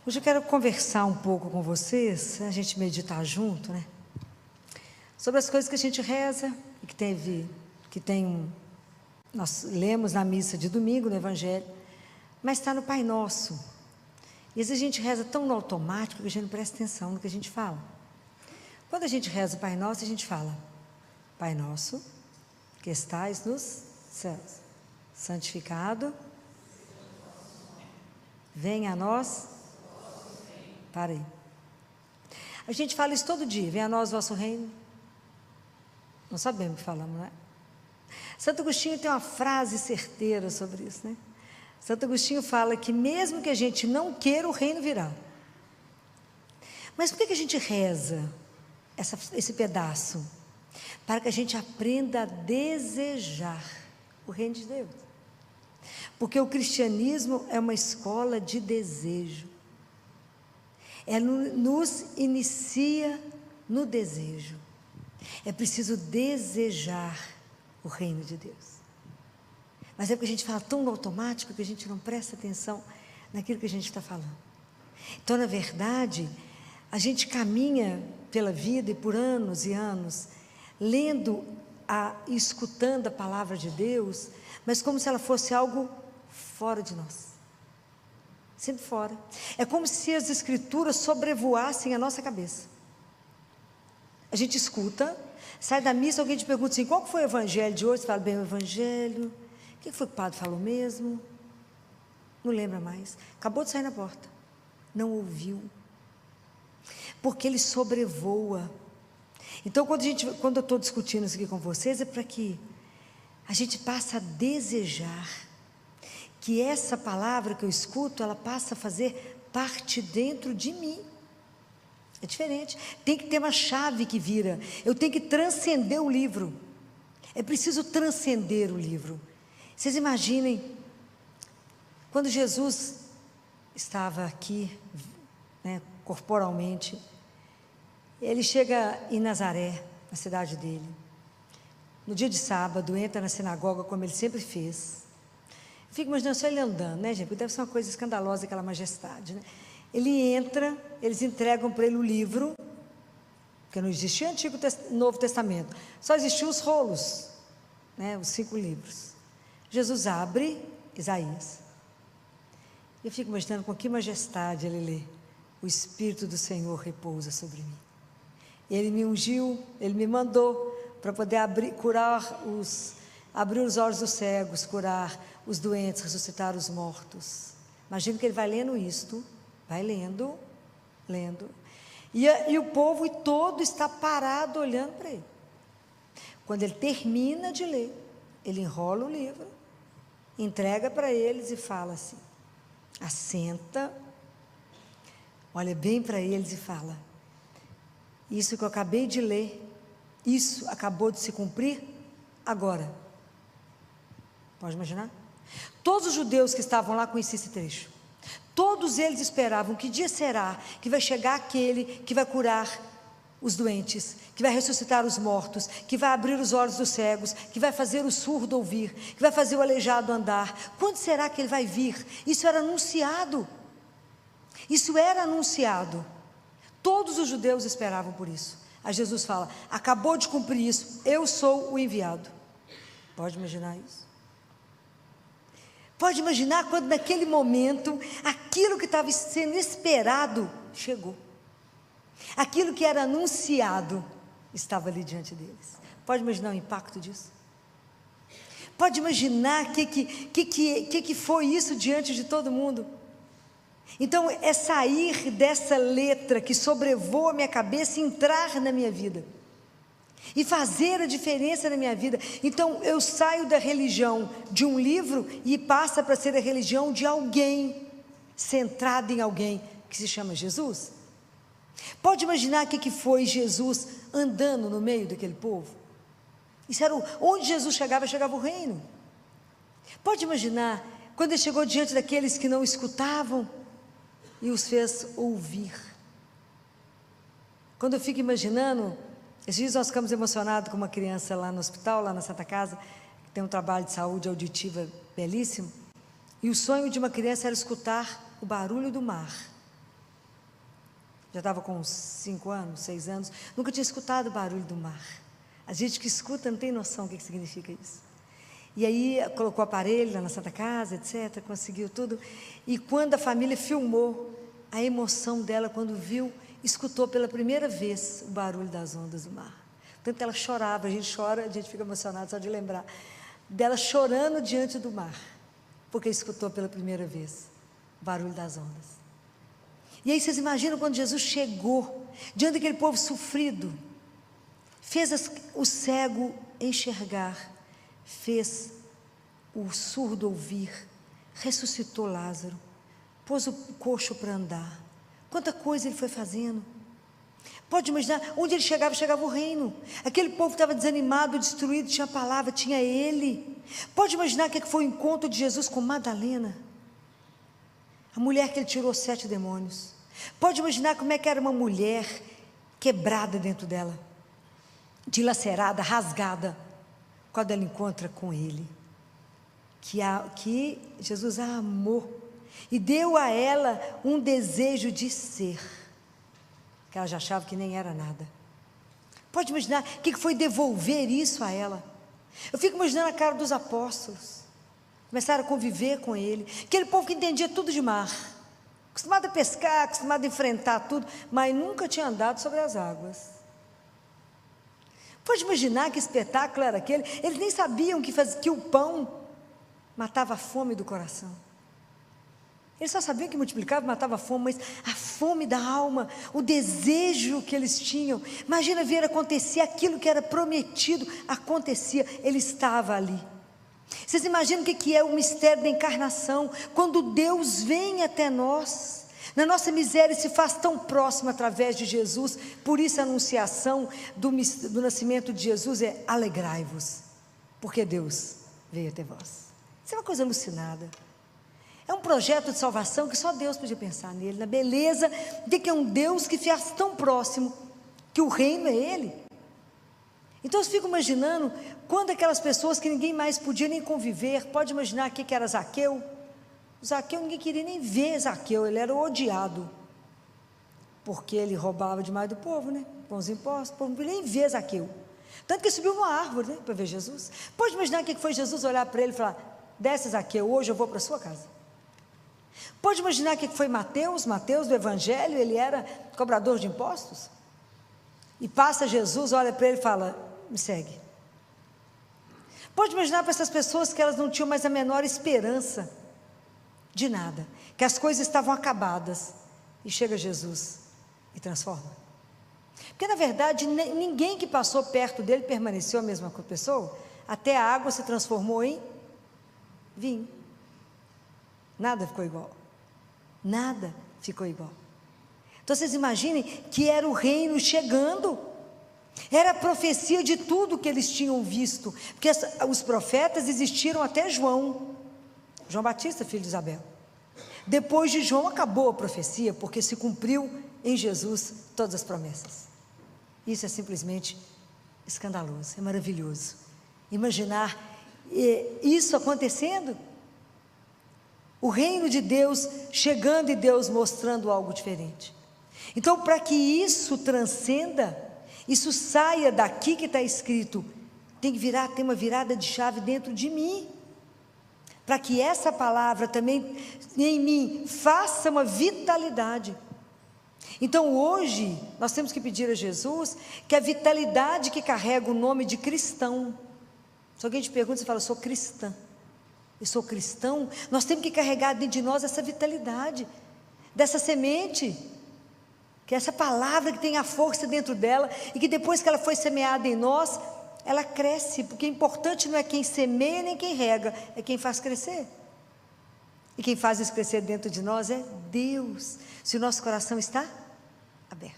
Hoje eu quero conversar um pouco com vocês, a gente meditar junto, né? Sobre as coisas que a gente reza e nós lemos na missa de domingo, no Evangelho, mas está no Pai Nosso. E às vezes a gente reza tão no automático que a gente não presta atenção no que a gente fala. Quando a gente reza o Pai Nosso, a gente fala: Pai Nosso, que estais nos céus, santificado, venha a nós. Para aí. A gente fala isso todo dia: venha a nós o vosso reino. Não sabemos o que falamos, não é? Santo Agostinho tem uma frase certeira sobre isso, né? Santo Agostinho fala que mesmo que a gente não queira, o reino virá. Mas por que a gente reza esse pedaço? Para que a gente aprenda a desejar o reino de Deus. Porque o cristianismo é uma escola de desejo. Nos inicia no desejo. É preciso desejar o reino de Deus. Mas é porque a gente fala tão no automático que a gente não presta atenção naquilo que a gente está falando. Então, na verdade, a gente caminha pela vida e por anos e anos, lendo e escutando a palavra de Deus, mas como se ela fosse algo fora de nós. Sempre fora. É como se as escrituras sobrevoassem a nossa cabeça. A gente escuta, sai da missa, alguém te pergunta assim: qual foi o evangelho de hoje? Você fala: bem, o evangelho. O que foi que o padre falou mesmo? Não lembra mais. Acabou de sair na porta. Não ouviu. Porque ele sobrevoa. Então, quando eu estou discutindo isso aqui com vocês, é para que a gente passe a desejar que essa palavra que eu escuto, ela passa a fazer parte dentro de mim. É diferente. Tem que ter uma chave que vira. Eu tenho que transcender o livro. É preciso transcender o livro. Vocês imaginem, quando Jesus estava aqui, né, corporalmente, ele chega em Nazaré, na cidade dele. No dia de sábado, entra na sinagoga, como ele sempre fez. Fico imaginando só ele andando, né, gente? Porque deve ser uma coisa escandalosa, aquela majestade, né? Ele entra, eles entregam para ele o livro, porque não existia Novo Testamento, só existiam os rolos, né, os 5 livros. Jesus abre Isaías. Eu fico imaginando com que majestade ele lê: o Espírito do Senhor repousa sobre mim. Ele me ungiu, ele me mandou para poder abrir os olhos dos cegos, curar os doentes, ressuscitar os mortos. Imagino que ele vai lendo isto, vai lendo, e o povo todo está parado olhando para ele. Quando ele termina de ler, ele enrola o livro, entrega para eles e fala assim, assenta, olha bem para eles e fala: isso que eu acabei de ler, isso acabou de se cumprir agora. Pode imaginar? Todos os judeus que estavam lá conheciam esse trecho. Todos eles esperavam: que dia será que vai chegar aquele que vai curar os doentes, que vai ressuscitar os mortos, que vai abrir os olhos dos cegos, que vai fazer o surdo ouvir, que vai fazer o aleijado andar? Quando será que ele vai vir? Isso era anunciado. Isso era anunciado. Todos os judeus esperavam por isso. Aí Jesus fala: acabou de cumprir isso, eu sou o enviado. Pode imaginar isso? Pode imaginar quando naquele momento, aquilo que estava sendo esperado, chegou. Aquilo que era anunciado, estava ali diante deles. Pode imaginar o impacto disso? Pode imaginar o que foi isso diante de todo mundo? Então, é sair dessa letra que sobrevoa a minha cabeça e entrar na minha vida. E fazer a diferença na minha vida. Então, eu saio da religião de um livro e passa para ser a religião de alguém, centrada em alguém, que se chama Jesus. Pode imaginar o que foi Jesus andando no meio daquele povo? Isso era onde Jesus chegava o reino. Pode imaginar quando ele chegou diante daqueles que não escutavam e os fez ouvir. Quando eu fico imaginando, esses dias nós ficamos emocionados com uma criança lá no hospital, lá na Santa Casa, que tem um trabalho de saúde auditiva belíssimo, e o sonho de uma criança era escutar o barulho do mar. já estava com uns 5 anos, 6 anos, nunca tinha escutado o barulho do mar. A gente que escuta não tem noção do que significa isso. E aí colocou o aparelho lá na Santa Casa, etc., conseguiu tudo. E quando a família filmou, a emoção dela quando viu, escutou pela primeira vez o barulho das ondas do mar. Tanto que ela chorava, a gente chora, a gente fica emocionado só de lembrar dela chorando diante do mar, porque escutou pela primeira vez o barulho das ondas. E aí vocês imaginam quando Jesus chegou, diante daquele povo sofrido, fez o cego enxergar, fez o surdo ouvir, ressuscitou Lázaro, pôs o coxo para andar. Quanta coisa ele foi fazendo. Pode imaginar, onde ele chegava, chegava o reino. Aquele povo estava desanimado, destruído, tinha a palavra, tinha ele. Pode imaginar o que foi o encontro de Jesus com Madalena, a mulher que ele tirou 7 demônios. Pode imaginar como é que era uma mulher quebrada dentro dela, dilacerada, rasgada, quando ela encontra com ele, que Jesus a amou e deu a ela um desejo de ser, que ela já achava que nem era nada. Pode imaginar o que foi devolver isso a ela. Eu fico imaginando a cara dos apóstolos, começaram a conviver com ele, aquele povo que entendia tudo de mar, acostumado a pescar, acostumado a enfrentar tudo, mas nunca tinha andado sobre as águas. Pode imaginar que espetáculo era aquele? Eles nem sabiam que o pão matava a fome do coração. Eles só sabiam que multiplicava e matava a fome, mas a fome da alma, o desejo que eles tinham. Imagina ver acontecer aquilo que era prometido, acontecia, ele estava ali. Vocês imaginam o que é o mistério da encarnação? Quando Deus vem até nós, na nossa miséria se faz tão próximo através de Jesus. Por isso a anunciação do nascimento de Jesus é: alegrai-vos, porque Deus veio até vós. Isso é uma coisa alucinada. É um projeto de salvação que só Deus podia pensar nele, na beleza de que é um Deus que faz tão próximo, que o reino é Ele. Então eu fico imaginando, quando aquelas pessoas que ninguém mais podia nem conviver, pode imaginar o que era Zaqueu? Zaqueu, ninguém queria nem ver Zaqueu, ele era odiado, porque ele roubava demais do povo, né? Com os impostos, o povo não queria nem ver Zaqueu. Tanto que ele subiu numa árvore, né, para ver Jesus. Pode imaginar o que foi Jesus olhar para ele e falar: desce Zaqueu, hoje eu vou para a sua casa. Pode imaginar o que foi Mateus do Evangelho, ele era cobrador de impostos, e passa Jesus, olha para ele e fala: me segue. Pode imaginar para essas pessoas que elas não tinham mais a menor esperança de nada, que as coisas estavam acabadas, e chega Jesus e transforma. Porque na verdade ninguém que passou perto dele permaneceu a mesma pessoa, até a água se transformou em vinho. Nada ficou igual. Nada ficou igual. Então vocês imaginem que era o reino chegando, era a profecia de tudo que eles tinham visto, porque os profetas existiram até João Batista, filho de Isabel. Depois de João acabou a profecia, porque se cumpriu em Jesus todas as promessas. Isso é simplesmente escandaloso, é maravilhoso. Imaginar isso acontecendo, o reino de Deus chegando e Deus mostrando algo diferente. Então, para que isso transcenda, isso saia daqui que está escrito, tem que ter uma virada de chave dentro de mim, para que essa palavra também em mim faça uma vitalidade. Então hoje nós temos que pedir a Jesus que a vitalidade que carrega o nome de cristão, se alguém te pergunta, você fala: sou cristã, eu sou cristão. Nós temos que carregar dentro de nós essa vitalidade, dessa semente, que é essa palavra que tem a força dentro dela, e que depois que ela foi semeada em nós, ela cresce, porque o importante não é quem semeia nem quem rega, é quem faz crescer. E quem faz isso crescer dentro de nós é Deus, se o nosso coração está aberto.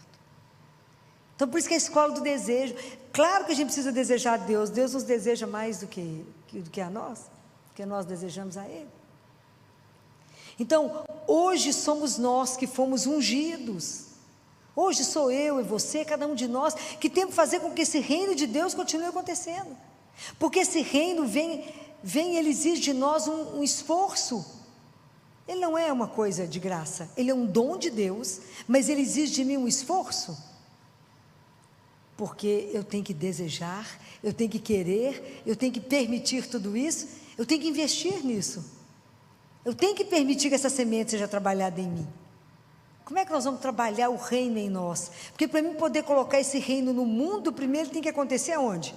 Então por isso que é a escola do desejo. Claro que a gente precisa desejar a Deus, Deus nos deseja mais do que a nós, porque nós desejamos a Ele. Então hoje somos nós que fomos ungidos, hoje sou eu e você, cada um de nós, que temos que fazer com que esse reino de Deus continue acontecendo, porque esse reino vem, ele exige de nós um esforço. ele não é uma coisa de graça, ele é um dom de Deus, mas ele exige de mim um esforço, porque eu tenho que desejar, eu tenho que querer, eu tenho que permitir tudo isso, eu tenho que investir nisso, eu tenho que permitir que essa semente seja trabalhada em mim. Como é que nós vamos trabalhar o reino em nós? Porque para mim poder colocar esse reino no mundo, primeiro tem que acontecer aonde?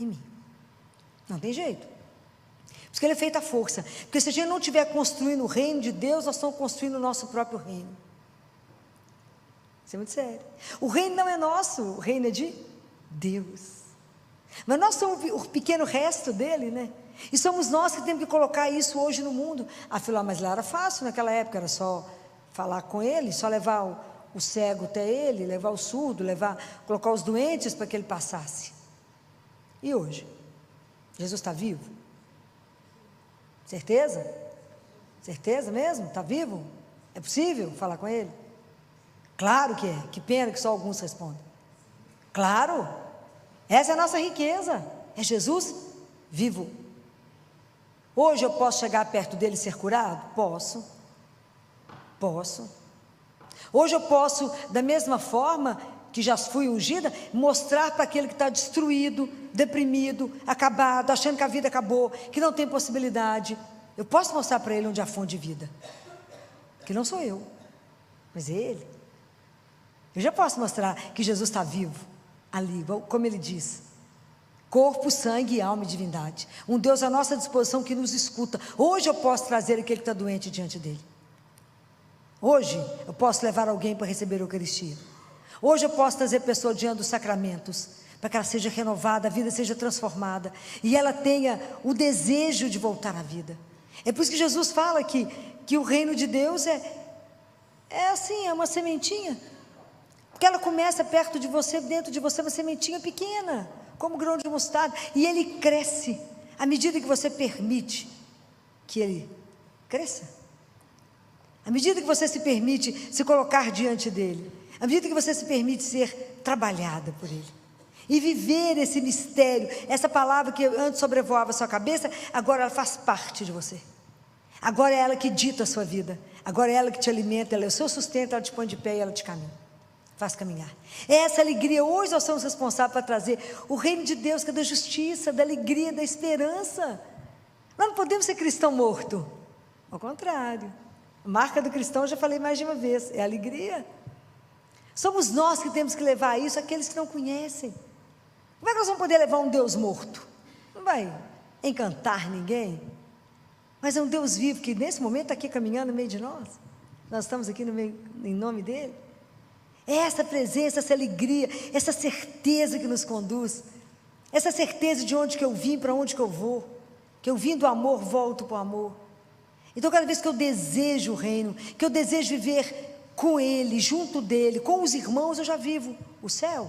Em mim. Não tem jeito. Por isso que ele é feito à força. Porque se a gente não estiver construindo o reino de Deus, nós estamos construindo o nosso próprio reino. Isso é muito sério. O reino não é nosso, o reino é de Deus. Mas nós somos o pequeno resto dele, né? E somos nós que temos que colocar isso hoje no mundo. Afinal, mas lá era fácil naquela época, era só falar com ele, só levar o cego até ele, levar o surdo, colocar os doentes para que ele passasse. E hoje? Jesus está vivo? Certeza? Certeza mesmo? Está vivo? É possível falar com ele? Claro que é, que pena que só alguns respondem. Claro, essa é a nossa riqueza, é Jesus vivo. Hoje eu posso chegar perto dele e ser curado? Posso. Hoje eu posso, da mesma forma que já fui ungida, mostrar para aquele que está destruído, deprimido, acabado, achando que a vida acabou, que não tem possibilidade, eu posso mostrar para ele onde há fonte de vida, que não sou eu, mas é ele. Eu já posso mostrar que Jesus está vivo, ali, como ele diz, corpo, sangue, alma e divindade, um Deus à nossa disposição que nos escuta. Hoje eu posso trazer aquele que está doente diante dele. Hoje eu posso levar alguém para receber a Eucaristia. Hoje eu posso trazer pessoa diante dos sacramentos, para que ela seja renovada, a vida seja transformada, e ela tenha o desejo de voltar à vida. É por isso que Jesus fala que o reino de Deus é assim, é uma sementinha, porque ela começa perto de você, dentro de você, uma sementinha pequena, como grão de mostarda, e ele cresce, à medida que você permite que ele cresça. À medida que você se permite se colocar diante dele, à medida que você se permite ser trabalhada por ele, e viver esse mistério, essa palavra que antes sobrevoava a sua cabeça, agora ela faz parte de você, agora é ela que dita a sua vida, agora é ela que te alimenta, ela é o seu sustento, ela te põe de pé e ela te caminha, faz caminhar. É essa alegria, hoje nós somos responsáveis para trazer o reino de Deus, que é da justiça, da alegria, da esperança. Nós não podemos ser cristão morto, ao contrário. A marca do cristão, eu já falei mais de uma vez, é a alegria. Somos nós que temos que levar isso àqueles que não conhecem. Como é que nós vamos poder levar um Deus morto? Não vai encantar ninguém, mas é um Deus vivo que nesse momento está aqui caminhando no meio de nós. Nós estamos aqui no meio, em nome dele. É essa presença, essa alegria, essa certeza que nos conduz, essa certeza de onde que eu vim, para onde que eu vou, que eu vim do amor, volto para o amor. Então cada vez que eu desejo o reino, que eu desejo viver com ele, junto dele, com os irmãos, eu já vivo o céu.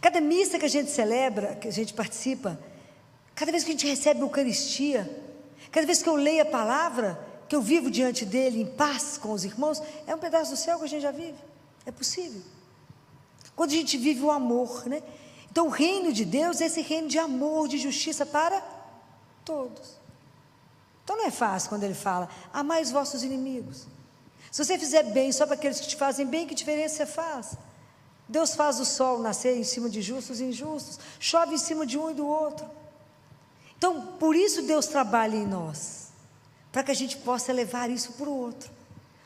Cada missa que a gente celebra, que a gente participa, cada vez que a gente recebe a Eucaristia, cada vez que eu leio a palavra, que eu vivo diante dele em paz com os irmãos, é um pedaço do céu que a gente já vive, é possível. Quando a gente vive o amor, né? Então o reino de Deus é esse reino de amor, de justiça para todos. Então não é fácil quando ele fala, amai os vossos inimigos. Se você fizer bem só para aqueles que te fazem bem, que diferença você faz? Deus faz o sol nascer em cima de justos e injustos, chove em cima de um e do outro. Então, por isso Deus trabalha em nós, para que a gente possa levar isso para o outro.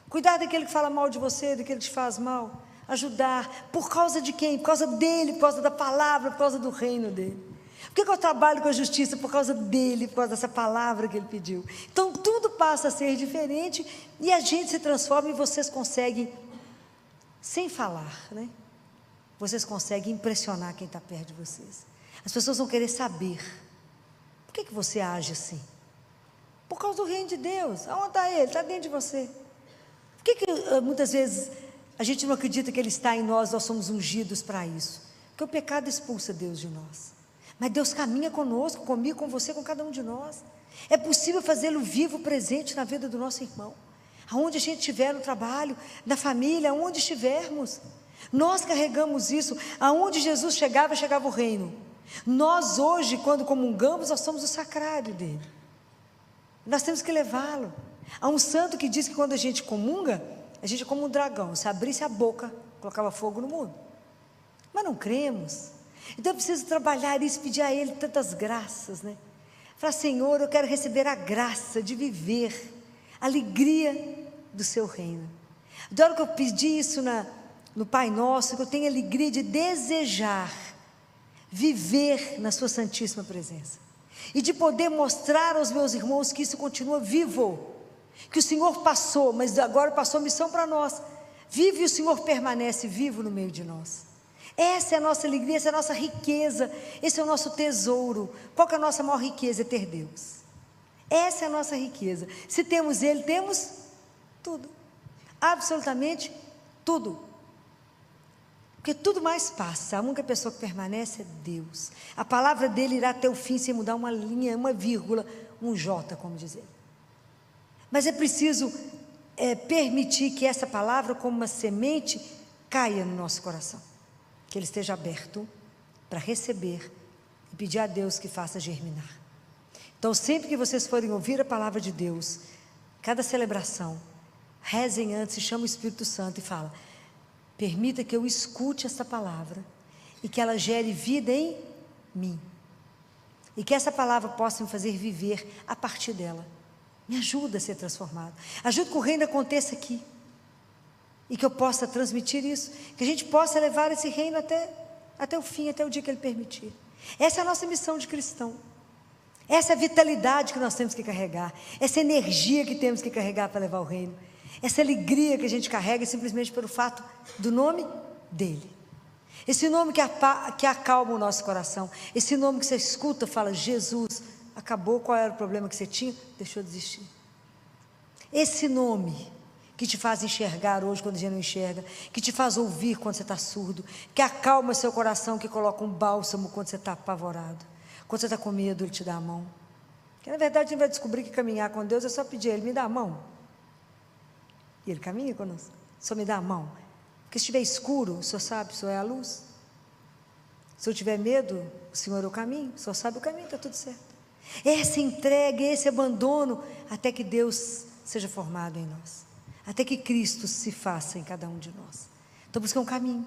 Cuidar daquele que fala mal de você, daquele que te faz mal, ajudar, por causa de quem? Por causa dele, por causa da palavra, por causa do reino dele. Por que eu trabalho com a justiça? Por causa dele, por causa dessa palavra que ele pediu. Então tudo passa a ser diferente e a gente se transforma e vocês conseguem, sem falar, né? Vocês conseguem impressionar quem está perto de vocês. As pessoas vão querer saber, por que você age assim? Por causa do reino de Deus. Aonde está ele? Está dentro de você. Por que muitas vezes a gente não acredita que ele está em nós, nós somos ungidos para isso? Porque o pecado expulsa Deus de nós. Mas Deus caminha conosco, comigo, com você, com cada um de nós. É possível fazê-lo vivo, presente na vida do nosso irmão. Aonde a gente estiver no trabalho, na família, aonde estivermos. Nós carregamos isso. Aonde Jesus chegava, chegava o reino. Nós hoje, quando comungamos, nós somos o sacrário dele. Nós temos que levá-lo. Há um santo que diz que quando a gente comunga, a gente é como um dragão. Se abrisse a boca, colocava fogo no mundo. Mas não cremos. Então eu preciso trabalhar isso, pedir a Ele tantas graças, né? Falar, Senhor, eu quero receber a graça de viver a alegria do Seu reino. Da hora que eu pedi isso no Pai Nosso, que eu tenho alegria de desejar viver na Sua Santíssima Presença. E de poder mostrar aos meus irmãos que isso continua vivo. Que o Senhor passou, mas agora passou missão para nós. Vive e o Senhor permanece vivo no meio de nós. Essa é a nossa alegria, essa é a nossa riqueza, esse é o nosso tesouro. Qual que é a nossa maior riqueza? É ter Deus. Essa é a nossa riqueza. Se temos Ele, temos tudo. Absolutamente tudo. Porque tudo mais passa. A única pessoa que permanece é Deus. A palavra dele irá até o fim, sem mudar uma linha, uma vírgula, um J, como dizer. Mas é preciso permitir que essa palavra, como uma semente, caia no nosso coração. Que ele esteja aberto para receber e pedir a Deus que faça germinar. Então, sempre que vocês forem ouvir a palavra de Deus, cada celebração, rezem antes e chamem o Espírito Santo e fala: permita que eu escute essa palavra e que ela gere vida em mim. E que essa palavra possa me fazer viver a partir dela. Me ajuda a ser transformado. Ajuda que o reino aconteça aqui. E que eu possa transmitir isso, que a gente possa levar esse reino até o fim, até o dia que Ele permitir. Essa é a nossa missão de cristão. Essa é a vitalidade que nós temos que carregar, essa energia que temos que carregar para levar o reino, essa alegria que a gente carrega simplesmente pelo fato do nome dEle. Esse nome que acalma o nosso coração, esse nome que você escuta, fala: Jesus, acabou, qual era o problema que você tinha? Deixou de existir. Esse nome que te faz enxergar hoje quando a gente não enxerga, que te faz ouvir quando você está surdo, que acalma seu coração, que coloca um bálsamo quando você está apavorado, quando você está com medo, Ele te dá a mão. Porque na verdade a gente vai descobrir que caminhar com Deus é só pedir a Ele: me dá a mão. E Ele caminha conosco, só me dá a mão. Porque se estiver escuro, o Senhor sabe, o Senhor é a luz. Se eu tiver medo, o Senhor é o caminho, o Senhor sabe o caminho, está tudo certo. Essa entrega, esse abandono, até que Deus seja formado em nós. Até que Cristo se faça em cada um de nós. Então busca um caminho.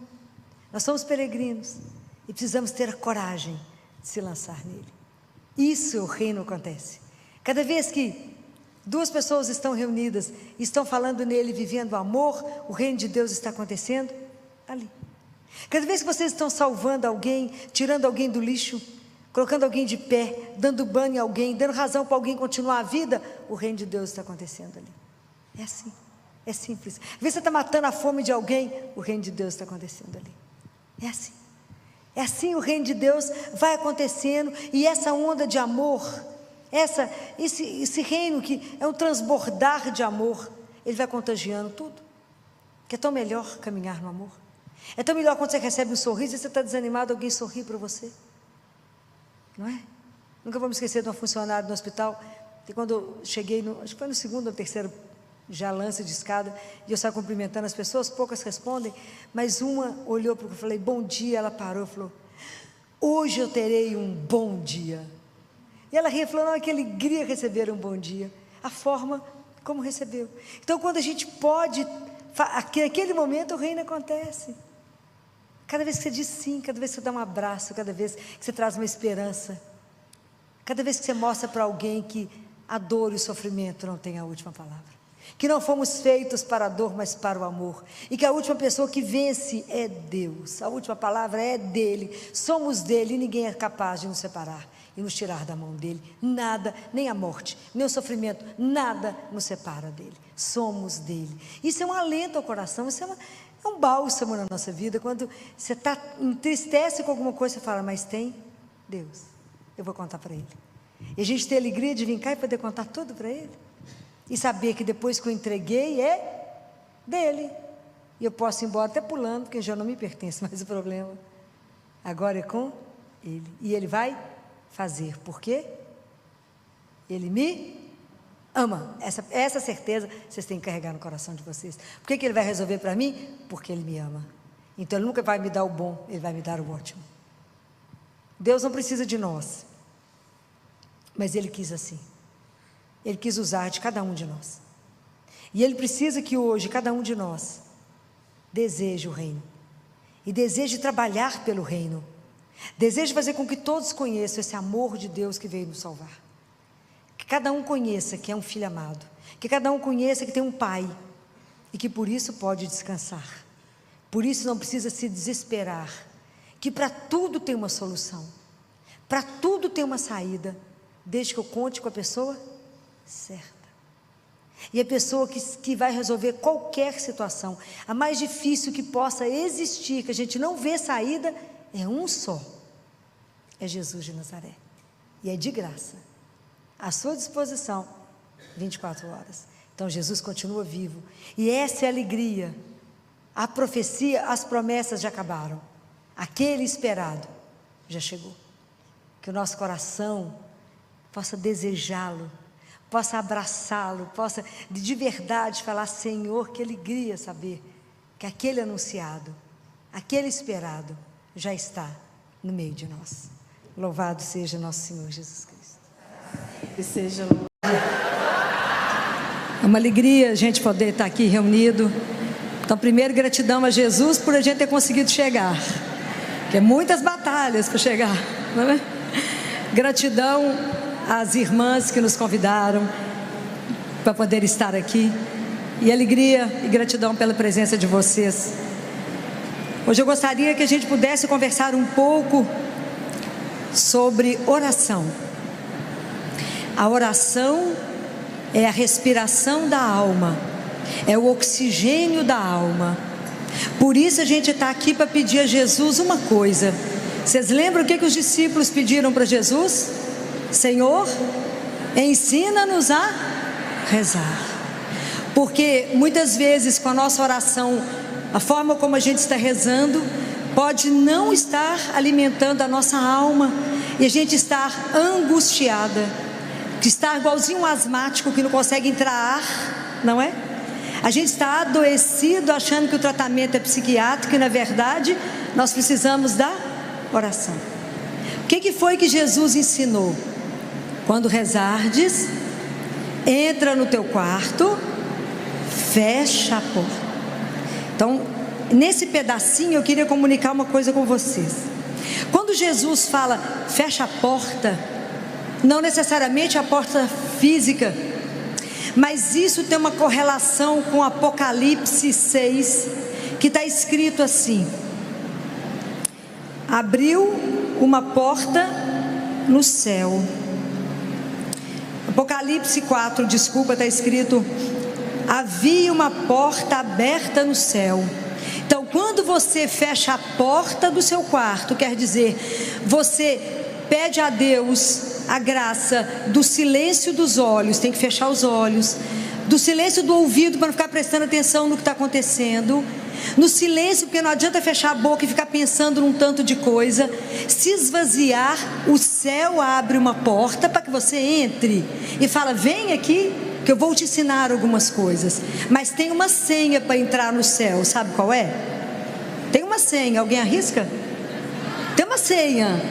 Nós somos peregrinos e precisamos ter a coragem de se lançar nele. Isso o reino acontece. Cada vez que duas pessoas estão reunidas e estão falando nele, vivendo o amor, o reino de Deus está acontecendo ali. Cada vez que vocês estão salvando alguém, tirando alguém do lixo, colocando alguém de pé, dando banho em alguém, dando razão para alguém continuar a vida, o reino de Deus está acontecendo ali. É assim. É simples. Às vezes você está matando a fome de alguém, o reino de Deus está acontecendo ali. É assim. É assim o reino de Deus vai acontecendo. E essa onda de amor, esse reino que é um transbordar de amor, ele vai contagiando tudo. Que é tão melhor caminhar no amor. É tão melhor quando você recebe um sorriso e você está desanimado, alguém sorri para você. Não é? Nunca vou me esquecer de uma funcionária no hospital, que quando eu cheguei, acho que foi no segundo ou terceiro já lance de escada, e eu saio cumprimentando as pessoas, poucas respondem, mas uma olhou para mim, eu falei: bom dia. Ela parou e falou: hoje eu terei um bom dia. E ela ria e falou: não, que alegria receber um bom dia. A forma como recebeu. Então quando a gente pode, naquele momento o reino acontece. Cada vez que você diz sim, cada vez que você dá um abraço, cada vez que você traz uma esperança, cada vez que você mostra para alguém que a dor e o sofrimento não têm a última palavra. Que não fomos feitos para a dor, mas para o amor. E que a última pessoa que vence é Deus. A última palavra é dele. Somos dele e ninguém é capaz de nos separar e nos tirar da mão dele. Nada, nem a morte, nem o sofrimento, nada nos separa dele. Somos dele. Isso é um alento ao coração, isso é um bálsamo na nossa vida. Quando você entristece com alguma coisa, você fala: mas tem Deus. Eu vou contar para ele. E a gente tem a alegria de vir cá e poder contar tudo para ele. E saber que depois que eu entreguei é dele. E eu posso ir embora até pulando, porque já não me pertence mais o problema. Agora é com ele. E ele vai fazer. Por quê? Ele me ama. Essa certeza vocês têm que carregar no coração de vocês. Por que ele vai resolver para mim? Porque ele me ama. Então ele nunca vai me dar o bom, ele vai me dar o ótimo. Deus não precisa de nós. Mas ele quis assim. Ele quis usar de cada um de nós. E Ele precisa que hoje cada um de nós deseje o reino. E deseje trabalhar pelo reino. Deseje fazer com que todos conheçam esse amor de Deus que veio nos salvar. Que cada um conheça que é um filho amado. Que cada um conheça que tem um pai. E que por isso pode descansar. Por isso não precisa se desesperar. Que para tudo tem uma solução. Para tudo tem uma saída. Desde que eu conte com a pessoa certa. E a pessoa que vai resolver qualquer situação. A mais difícil que possa existir, que a gente não vê saída, é um só. É Jesus de Nazaré. E é de graça. À sua disposição, 24 horas. Então Jesus continua vivo. E essa é a alegria. A profecia, as promessas já acabaram. Aquele esperado já chegou. Que o nosso coração possa desejá-lo, possa abraçá-lo, possa de verdade falar: Senhor, que alegria saber que aquele anunciado, aquele esperado já está no meio de nós. Louvado seja nosso Senhor Jesus Cristo. Que seja. É uma alegria a gente poder estar aqui reunido. Então, primeiro, gratidão a Jesus por a gente ter conseguido chegar, que é muitas batalhas para chegar, não é? Gratidão às irmãs que nos convidaram para poder estar aqui, e alegria e gratidão pela presença de vocês. Hoje eu gostaria que a gente pudesse conversar um pouco sobre oração. A oração é a respiração da alma, é o oxigênio da alma. Por isso a gente está aqui para pedir a Jesus uma coisa. Vocês lembram o que os discípulos pediram para Jesus? Senhor, ensina-nos a rezar. Porque muitas vezes com a nossa oração, a forma como a gente está rezando, pode não estar alimentando a nossa alma, e a gente estar angustiada, que está igualzinho um asmático que não consegue entrar ar, não é? A gente está adoecido achando que o tratamento é psiquiátrico, e na verdade nós precisamos da oração. O que foi que Jesus ensinou? Quando rezardes, entra no teu quarto, fecha a porta. Então, nesse pedacinho eu queria comunicar uma coisa com vocês. Quando Jesus fala fecha a porta, não necessariamente a porta física, mas isso tem uma correlação com Apocalipse 6, que está escrito assim: abriu uma porta no céu. Apocalipse 4, desculpa, está escrito: havia uma porta aberta no céu. Então, quando você fecha a porta do seu quarto, quer dizer, você pede a Deus a graça do silêncio dos olhos, tem que fechar os olhos, do silêncio do ouvido para não ficar prestando atenção no que está acontecendo, no silêncio, porque não adianta fechar a boca e ficar pensando num tanto de coisa. Se esvaziar, o céu abre uma porta para que você entre e fala: vem aqui que eu vou te ensinar algumas coisas. Mas tem uma senha para entrar no céu, sabe qual é? Tem uma senha, alguém arrisca? Tem uma senha.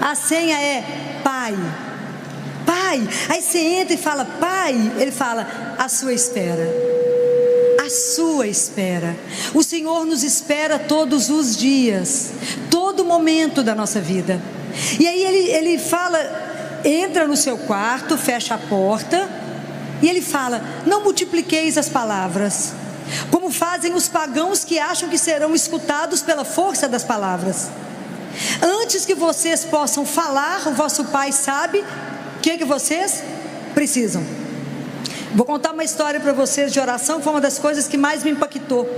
A senha é Pai. Pai. Aí você entra e fala: Pai. Ele fala: à sua espera. À sua espera. O Senhor nos espera todos os dias, todo momento da nossa vida. E aí ele fala: entra no seu quarto, fecha a porta, e ele fala: não multipliqueis as palavras, como fazem os pagãos que acham que serão escutados pela força das palavras. Antes que vocês possam falar, o vosso Pai sabe o que vocês precisam. Vou contar uma história para vocês de oração, que foi uma das coisas que mais me impactou.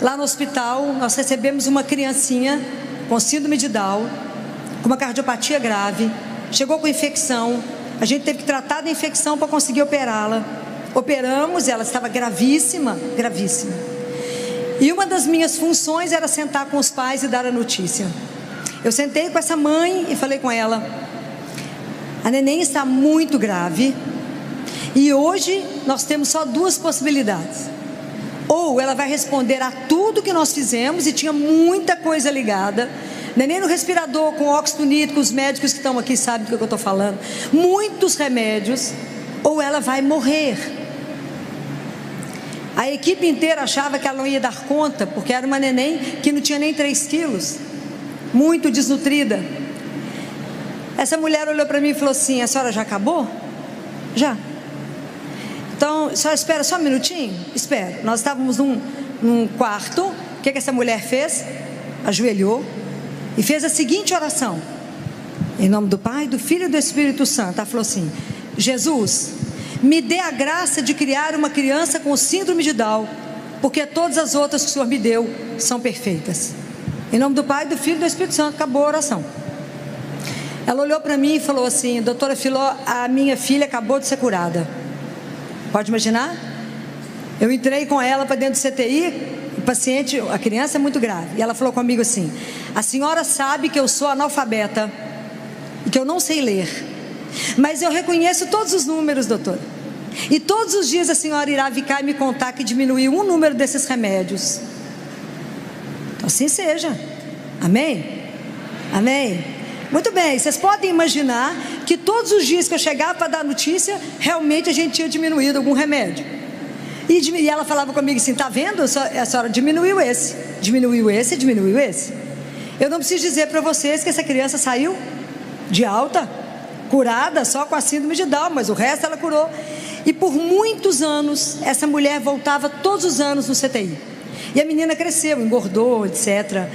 Lá no hospital, nós recebemos uma criancinha com síndrome de Down, com uma cardiopatia grave, chegou com infecção. A gente teve que tratar da infecção para conseguir operá-la. Operamos, ela estava gravíssima, gravíssima. E uma das minhas funções era sentar com os pais e dar a notícia. Eu sentei com essa mãe e falei com ela: a neném está muito grave, e hoje nós temos só duas possibilidades. Ou ela vai responder a tudo que nós fizemos, e tinha muita coisa ligada. Neném no respirador, com óxido nítrico, os médicos que estão aqui sabem do que eu estou falando. Muitos remédios. ou ela vai morrer. A equipe inteira achava que ela não ia dar conta, porque era uma neném que não tinha nem 3 quilos, muito desnutrida. Essa mulher olhou para mim e falou assim: a senhora já acabou? Já. Então, a senhora espera só um minutinho? Espera. Nós estávamos num quarto. O que essa mulher fez? Ajoelhou e fez a seguinte oração: em nome do Pai, do Filho e do Espírito Santo. Ela falou assim: Jesus, me dê a graça de criar uma criança com síndrome de Down, porque todas as outras que o Senhor me deu são perfeitas. Em nome do Pai, do Filho e do Espírito Santo. Acabou a oração. Ela olhou para mim e falou assim: doutora Filó, a minha filha acabou de ser curada. Pode imaginar? Eu entrei com ela para dentro do CTI, o paciente, a criança é muito grave, e ela falou comigo assim: a senhora sabe que eu sou analfabeta e que eu não sei ler, mas eu reconheço todos os números, doutora, e todos os dias a senhora irá vir cá e me contar que diminuiu um número desses remédios. Assim seja. Amém? Amém? Muito bem, vocês podem imaginar que todos os dias que eu chegava para dar notícia, realmente a gente tinha diminuído algum remédio. E ela falava comigo assim: está vendo? A senhora diminuiu esse, diminuiu esse, diminuiu esse. Eu não preciso dizer para vocês que essa criança saiu de alta, curada só com a síndrome de Down, mas o resto ela curou. E por muitos anos, essa mulher voltava todos os anos no CTI. E a menina cresceu, engordou, etc.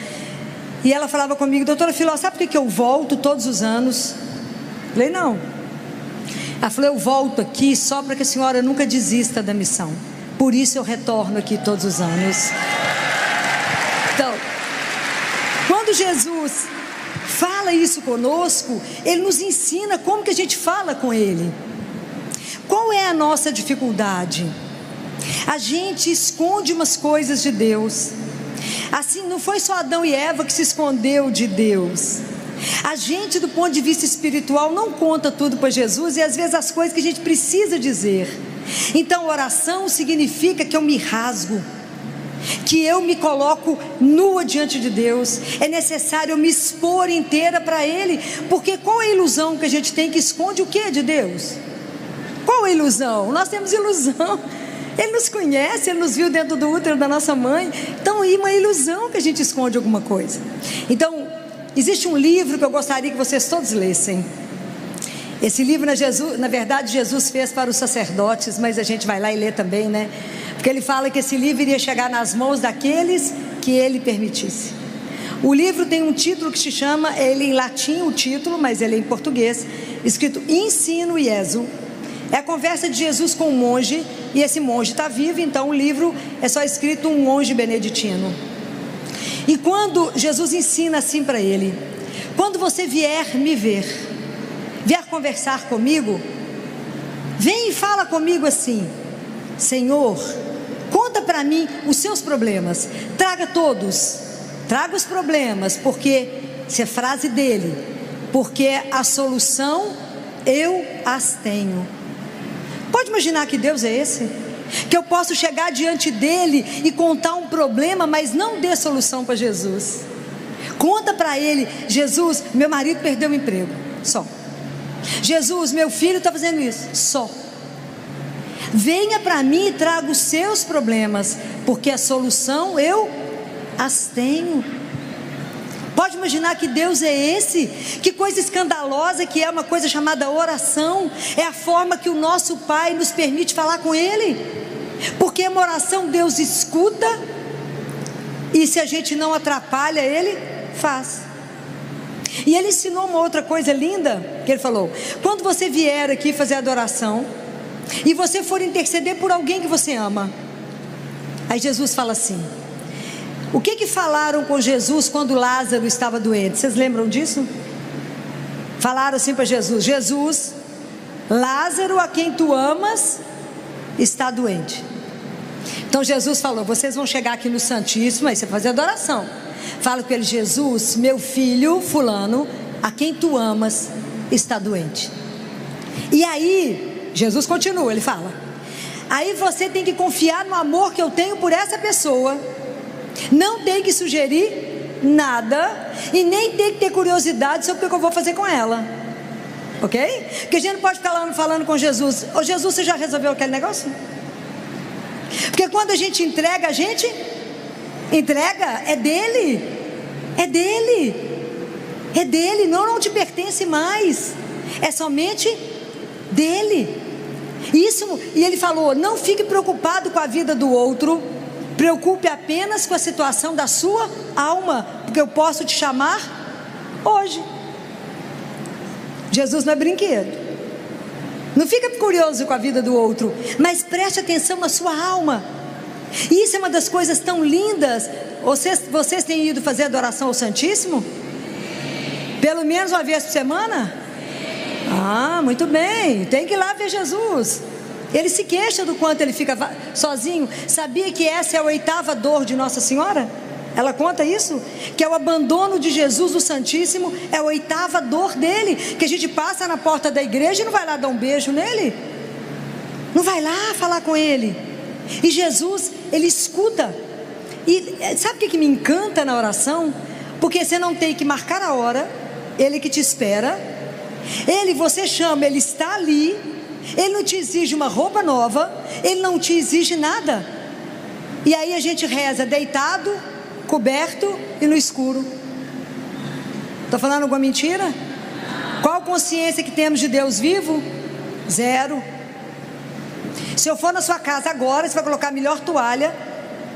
E ela falava comigo: doutora Filó, sabe por que eu volto todos os anos? Falei: não. Ela falou: eu volto aqui só para que a senhora nunca desista da missão. Por isso eu retorno aqui todos os anos. Então, quando Jesus fala isso conosco, Ele nos ensina como que a gente fala com Ele. Qual é a nossa dificuldade? A gente esconde umas coisas de Deus. Assim, não foi só Adão e Eva que se escondeu de Deus. A gente, do ponto de vista espiritual, não conta tudo para Jesus, e às vezes as coisas que a gente precisa dizer. Então, oração significa que eu me rasgo, que eu me coloco nua diante de Deus. É necessário eu me expor inteira para Ele, porque qual é a ilusão que a gente tem que esconde o que de Deus? Qual é a ilusão? Nós temos ilusão. Ele nos conhece, Ele nos viu dentro do útero da nossa mãe. Então é uma ilusão que a gente esconde alguma coisa. Então, existe um livro que eu gostaria que vocês todos lessem. Esse livro, na verdade, Jesus fez para os sacerdotes, mas a gente vai lá e lê também, né? Porque ele fala que esse livro iria chegar nas mãos daqueles que Ele permitisse. O livro tem um título que se chama, ele em latim o título, mas ele é em português, escrito Ensino Iesu. É a conversa de Jesus com um monge, e esse monge está vivo, então o livro é só escrito um monge beneditino. E quando Jesus ensina assim para ele: quando você vier me ver, vier conversar comigo, vem e fala comigo assim: Senhor, conta para mim os seus problemas, traga todos, traga os problemas, porque, essa é a frase dele, porque a solução eu as tenho. Pode imaginar que Deus é esse? Que eu posso chegar diante dele e contar um problema, mas não dê solução para Jesus. Conta para ele: Jesus, meu marido perdeu o emprego, só. Jesus, meu filho está fazendo isso, só. Venha para mim e traga os seus problemas, porque a solução eu as tenho. Pode imaginar que Deus é esse? Que coisa escandalosa que é uma coisa chamada oração. É a forma que o nosso Pai nos permite falar com Ele. Porque uma oração Deus escuta, e se a gente não atrapalha Ele, faz. E Ele ensinou uma outra coisa linda, que Ele falou: quando você vier aqui fazer adoração, e você for interceder por alguém que você ama, aí Jesus fala assim: o que falaram com Jesus quando Lázaro estava doente? Vocês lembram disso? Falaram assim para Jesus: Jesus, Lázaro, a quem tu amas, está doente. Então Jesus falou: vocês vão chegar aqui no Santíssimo, aí você fazer adoração. Fala com ele: Jesus, meu filho fulano, a quem tu amas, está doente. E aí, Jesus continua, ele fala: aí você tem que confiar no amor que eu tenho por essa pessoa. Não tem que sugerir nada, e nem tem que ter curiosidade sobre o que eu vou fazer com ela. ok? Porque a gente não pode ficar lá falando com Jesus: ô Jesus, você já resolveu aquele negócio? Porque quando a gente entrega, é dele, é dele, é dele, não te pertence mais, é somente dele. Isso, e ele falou: não fique preocupado com a vida do outro, preocupe apenas com a situação da sua alma, porque eu posso te chamar hoje. Jesus não é brinquedo. Não fica curioso com a vida do outro, mas preste atenção na sua alma. E isso é uma das coisas tão lindas. Vocês têm ido fazer adoração ao Santíssimo? Pelo menos uma vez por semana? Ah, muito bem, tem que ir lá ver Jesus. Ele se queixa do quanto ele fica sozinho. Sabia que essa é a 8ª dor de Nossa Senhora? Ela conta isso, que é o abandono de Jesus, o Santíssimo, é a 8ª dor dele, que a gente passa na porta da igreja e não vai lá dar um beijo nele, não vai lá falar com ele. E Jesus, ele escuta. E sabe o que me encanta na oração? Porque você não tem que marcar a hora, ele que te espera, você chama, ele está ali, ele não te exige uma roupa nova, ele não te exige nada. E aí a gente reza deitado, coberto e no escuro. Estou falando alguma mentira? Qual consciência que temos de Deus vivo? Zero. Se eu for na sua casa agora, você vai colocar a melhor toalha,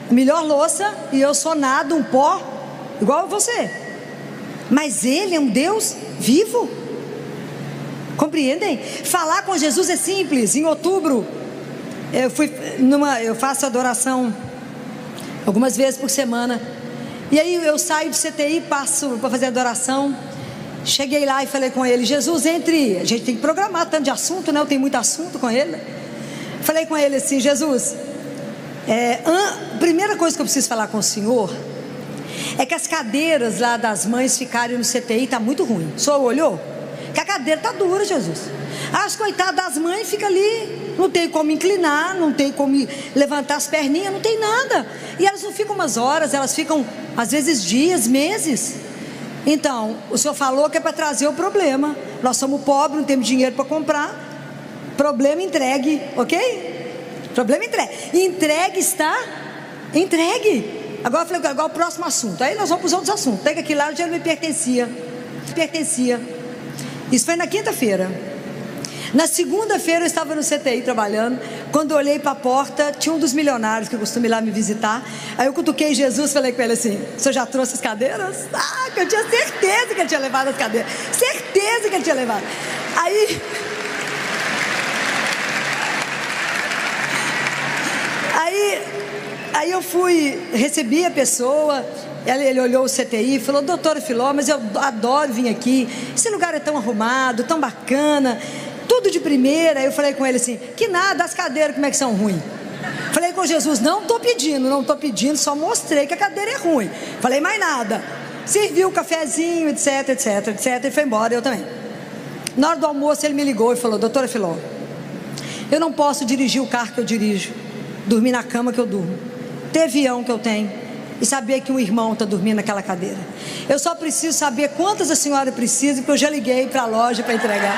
melhor louça, e eu sou nada, um pó, igual a você. Mas Ele é um Deus vivo. Compreendem? Falar com Jesus é simples. Em outubro, eu faço adoração algumas vezes por semana. E aí eu saio do CTI, passo para fazer adoração. Cheguei lá e falei com ele: Jesus, a gente tem que programar tanto de assunto, né? Eu tenho muito assunto com ele. Falei com ele assim: Jesus, primeira coisa que eu preciso falar com o senhor é que as cadeiras lá das mães ficarem no CTI está muito ruim. O senhor olhou? Que a cadeira está dura, Jesus. As coitadas das mães ficam ali, não tem como inclinar, não tem como levantar as perninhas, não tem nada. E elas não ficam umas horas, elas ficam às vezes dias, meses. Então, o senhor falou que é para trazer o problema. Nós somos pobres, não temos dinheiro para comprar. Problema entregue, ok? Problema entregue. Entregue está entregue. Agora eu falei: agora o próximo assunto. Aí nós vamos para os outros assuntos. Pega aquilo lá, o dinheiro me pertencia. Isso foi na quinta-feira. Na segunda-feira eu estava no CTI trabalhando. Quando eu olhei para a porta, tinha um dos milionários que costuma ir lá me visitar. Aí eu cutuquei Jesus, falei com ele assim: o senhor já trouxe as cadeiras? Ah, que eu tinha certeza que ele tinha levado as cadeiras. Certeza que ele tinha levado. Aí eu fui, recebi a pessoa. Ele olhou o CTI e falou: doutora Filó, mas eu adoro vir aqui, esse lugar é tão arrumado, tão bacana, tudo de primeira. Aí eu falei com ele assim: que nada, as cadeiras como é que são ruins? Falei com Jesus: não estou pedindo, só mostrei que a cadeira é ruim, falei mais nada. Serviu o cafezinho, etc, e foi embora. Eu também. Na hora do almoço ele me ligou e falou: doutora Filó, eu não posso dirigir o carro que eu dirijo, dormir na cama que eu durmo, ter avião que eu tenho e saber que um irmão está dormindo naquela cadeira. Eu só preciso saber quantas a senhora precisa, porque eu já liguei para a loja para entregar.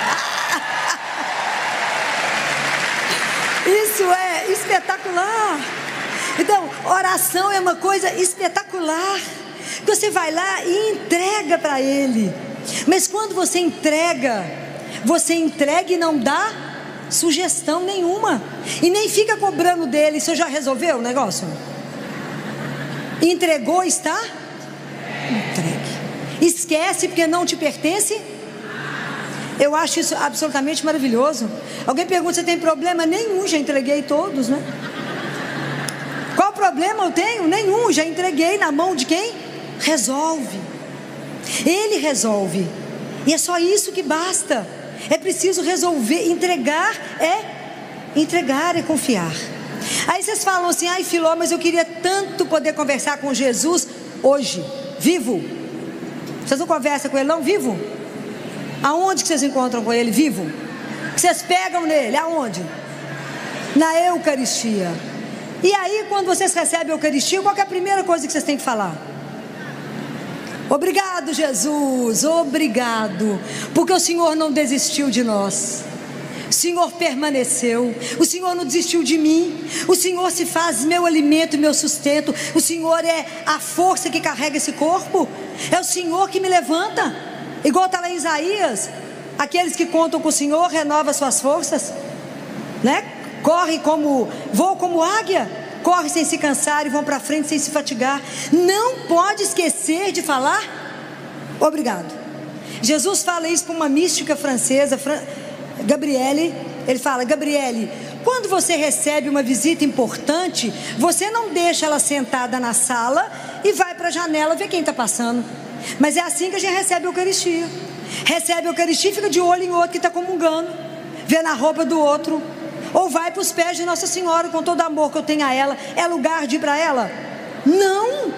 Isso é espetacular. Então, oração é uma coisa espetacular. Você vai lá e entrega para Ele. Mas quando você entrega e não dá sugestão nenhuma, e nem fica cobrando dele. Você já resolveu o negócio? Entregou, está entregue. Esquece porque não te pertence. Eu acho isso absolutamente maravilhoso. Alguém pergunta: você tem problema? Nenhum, já entreguei todos, né? Qual problema eu tenho? Nenhum, já entreguei na mão de quem? Resolve. Ele resolve. E é só isso que basta. É preciso resolver. Entregar é confiar. Aí vocês falam assim: ai Filó, mas eu queria tanto poder conversar com Jesus hoje, vivo. Vocês não conversam com Ele não, vivo? Aonde que vocês encontram com Ele, vivo? Que vocês pegam nele, aonde? Na Eucaristia. E aí quando vocês recebem a Eucaristia, qual que é a primeira coisa que vocês têm que falar? Obrigado, Jesus, obrigado, porque o Senhor não desistiu de nós. O Senhor permaneceu, o Senhor não desistiu de mim, o Senhor se faz meu alimento e meu sustento, o Senhor é a força que carrega esse corpo, é o Senhor que me levanta, igual está lá em Isaías, aqueles que contam com o Senhor renovam suas forças, né? Voam como águia, corre sem se cansar e vão para frente sem se fatigar. Não pode esquecer de falar obrigado. Jesus fala isso para uma mística francesa, Gabriele. Ele fala: Gabriele, quando você recebe uma visita importante, você não deixa ela sentada na sala e vai para a janela ver quem está passando. Mas é assim que a gente recebe a Eucaristia. Recebe a Eucaristia e fica de olho em outro que está comungando, vê na roupa do outro, ou vai para os pés de Nossa Senhora com todo o amor que eu tenho a ela. É lugar de ir para ela? Não.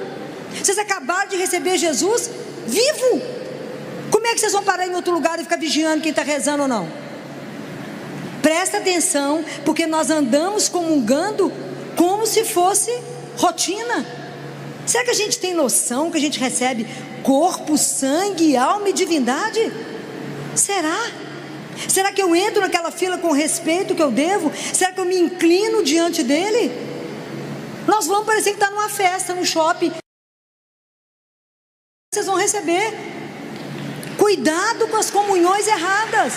Vocês acabaram de receber Jesus vivo. Como é que vocês vão parar em outro lugar e ficar vigiando quem está rezando ou não? Presta atenção, porque nós andamos comungando como se fosse rotina. Será que a gente tem noção que a gente recebe corpo, sangue, alma e divindade? Será? Será que eu entro naquela fila com o respeito que eu devo? Será que eu me inclino diante dele? Nós vamos parecer que está numa festa, no shopping. Vocês vão receber. Cuidado com as comunhões erradas.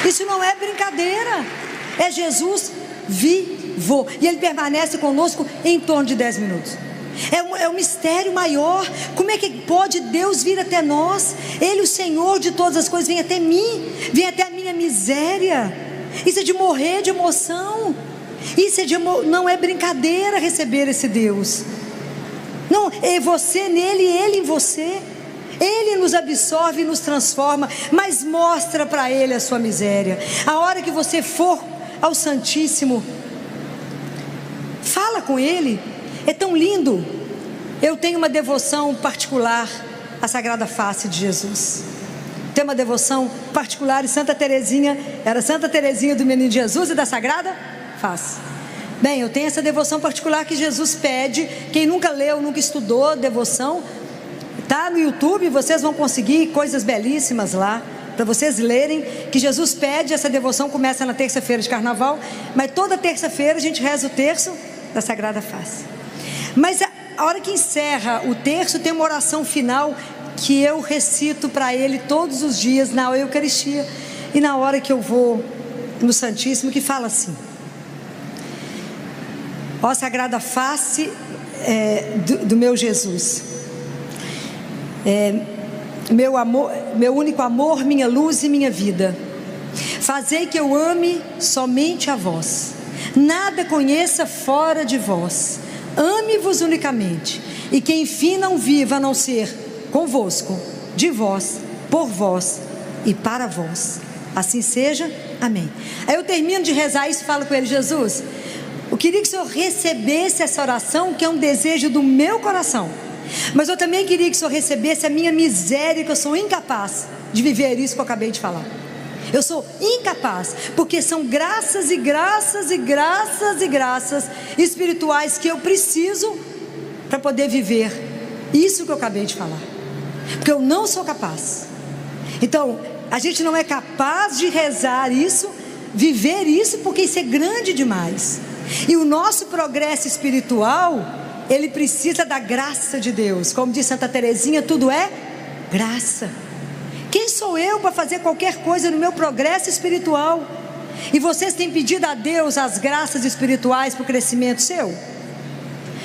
Isso não é brincadeira. É Jesus vivo. E Ele permanece conosco em torno de 10 minutos. É um mistério maior. Como é que pode Deus vir até nós? Ele, o Senhor de todas as coisas, vem até mim, vem até a minha miséria. Isso é de morrer de emoção. Isso não é brincadeira receber esse Deus. Não, é você nele e ele em você. Ele nos absorve e nos transforma, mas mostra para Ele a sua miséria. A hora que você for ao Santíssimo, fala com Ele. É tão lindo. Eu tenho uma devoção particular à Sagrada Face de Jesus. Tenho uma devoção particular em Santa Teresinha. Era Santa Teresinha do Menino Jesus e da Sagrada Face. Bem, eu tenho essa devoção particular que Jesus pede. Quem nunca leu, nunca estudou devoção, tá no YouTube, vocês vão conseguir coisas belíssimas lá, para vocês lerem, que Jesus pede. Essa devoção começa na terça-feira de carnaval, mas toda terça-feira a gente reza o terço da Sagrada Face. Mas a hora que encerra o terço, tem uma oração final que eu recito para Ele todos os dias na Eucaristia e na hora que eu vou no Santíssimo, que fala assim: ó Sagrada Face do meu Jesus, meu amor, meu único amor, minha luz e minha vida, fazei que eu ame somente a vós, nada conheça fora de vós, ame-vos unicamente, e que enfim não viva a não ser convosco, de vós, por vós e para vós. Assim seja, amém. Aí eu termino de rezar isso e falo com ele: Jesus, eu queria que o Senhor recebesse essa oração, que é um desejo do meu coração, mas eu também queria que o Senhor recebesse a minha miséria, que eu sou incapaz de viver isso que eu acabei de falar. Eu sou incapaz, porque são graças e graças e graças e graças espirituais que eu preciso para poder viver isso que eu acabei de falar, porque eu não sou capaz. Então, a gente não é capaz de rezar isso, viver isso, porque isso é grande demais. E o nosso progresso espiritual, ele precisa da graça de Deus. Como diz Santa Teresinha, tudo é graça. Quem sou eu para fazer qualquer coisa no meu progresso espiritual? E vocês têm pedido a Deus as graças espirituais para o crescimento seu?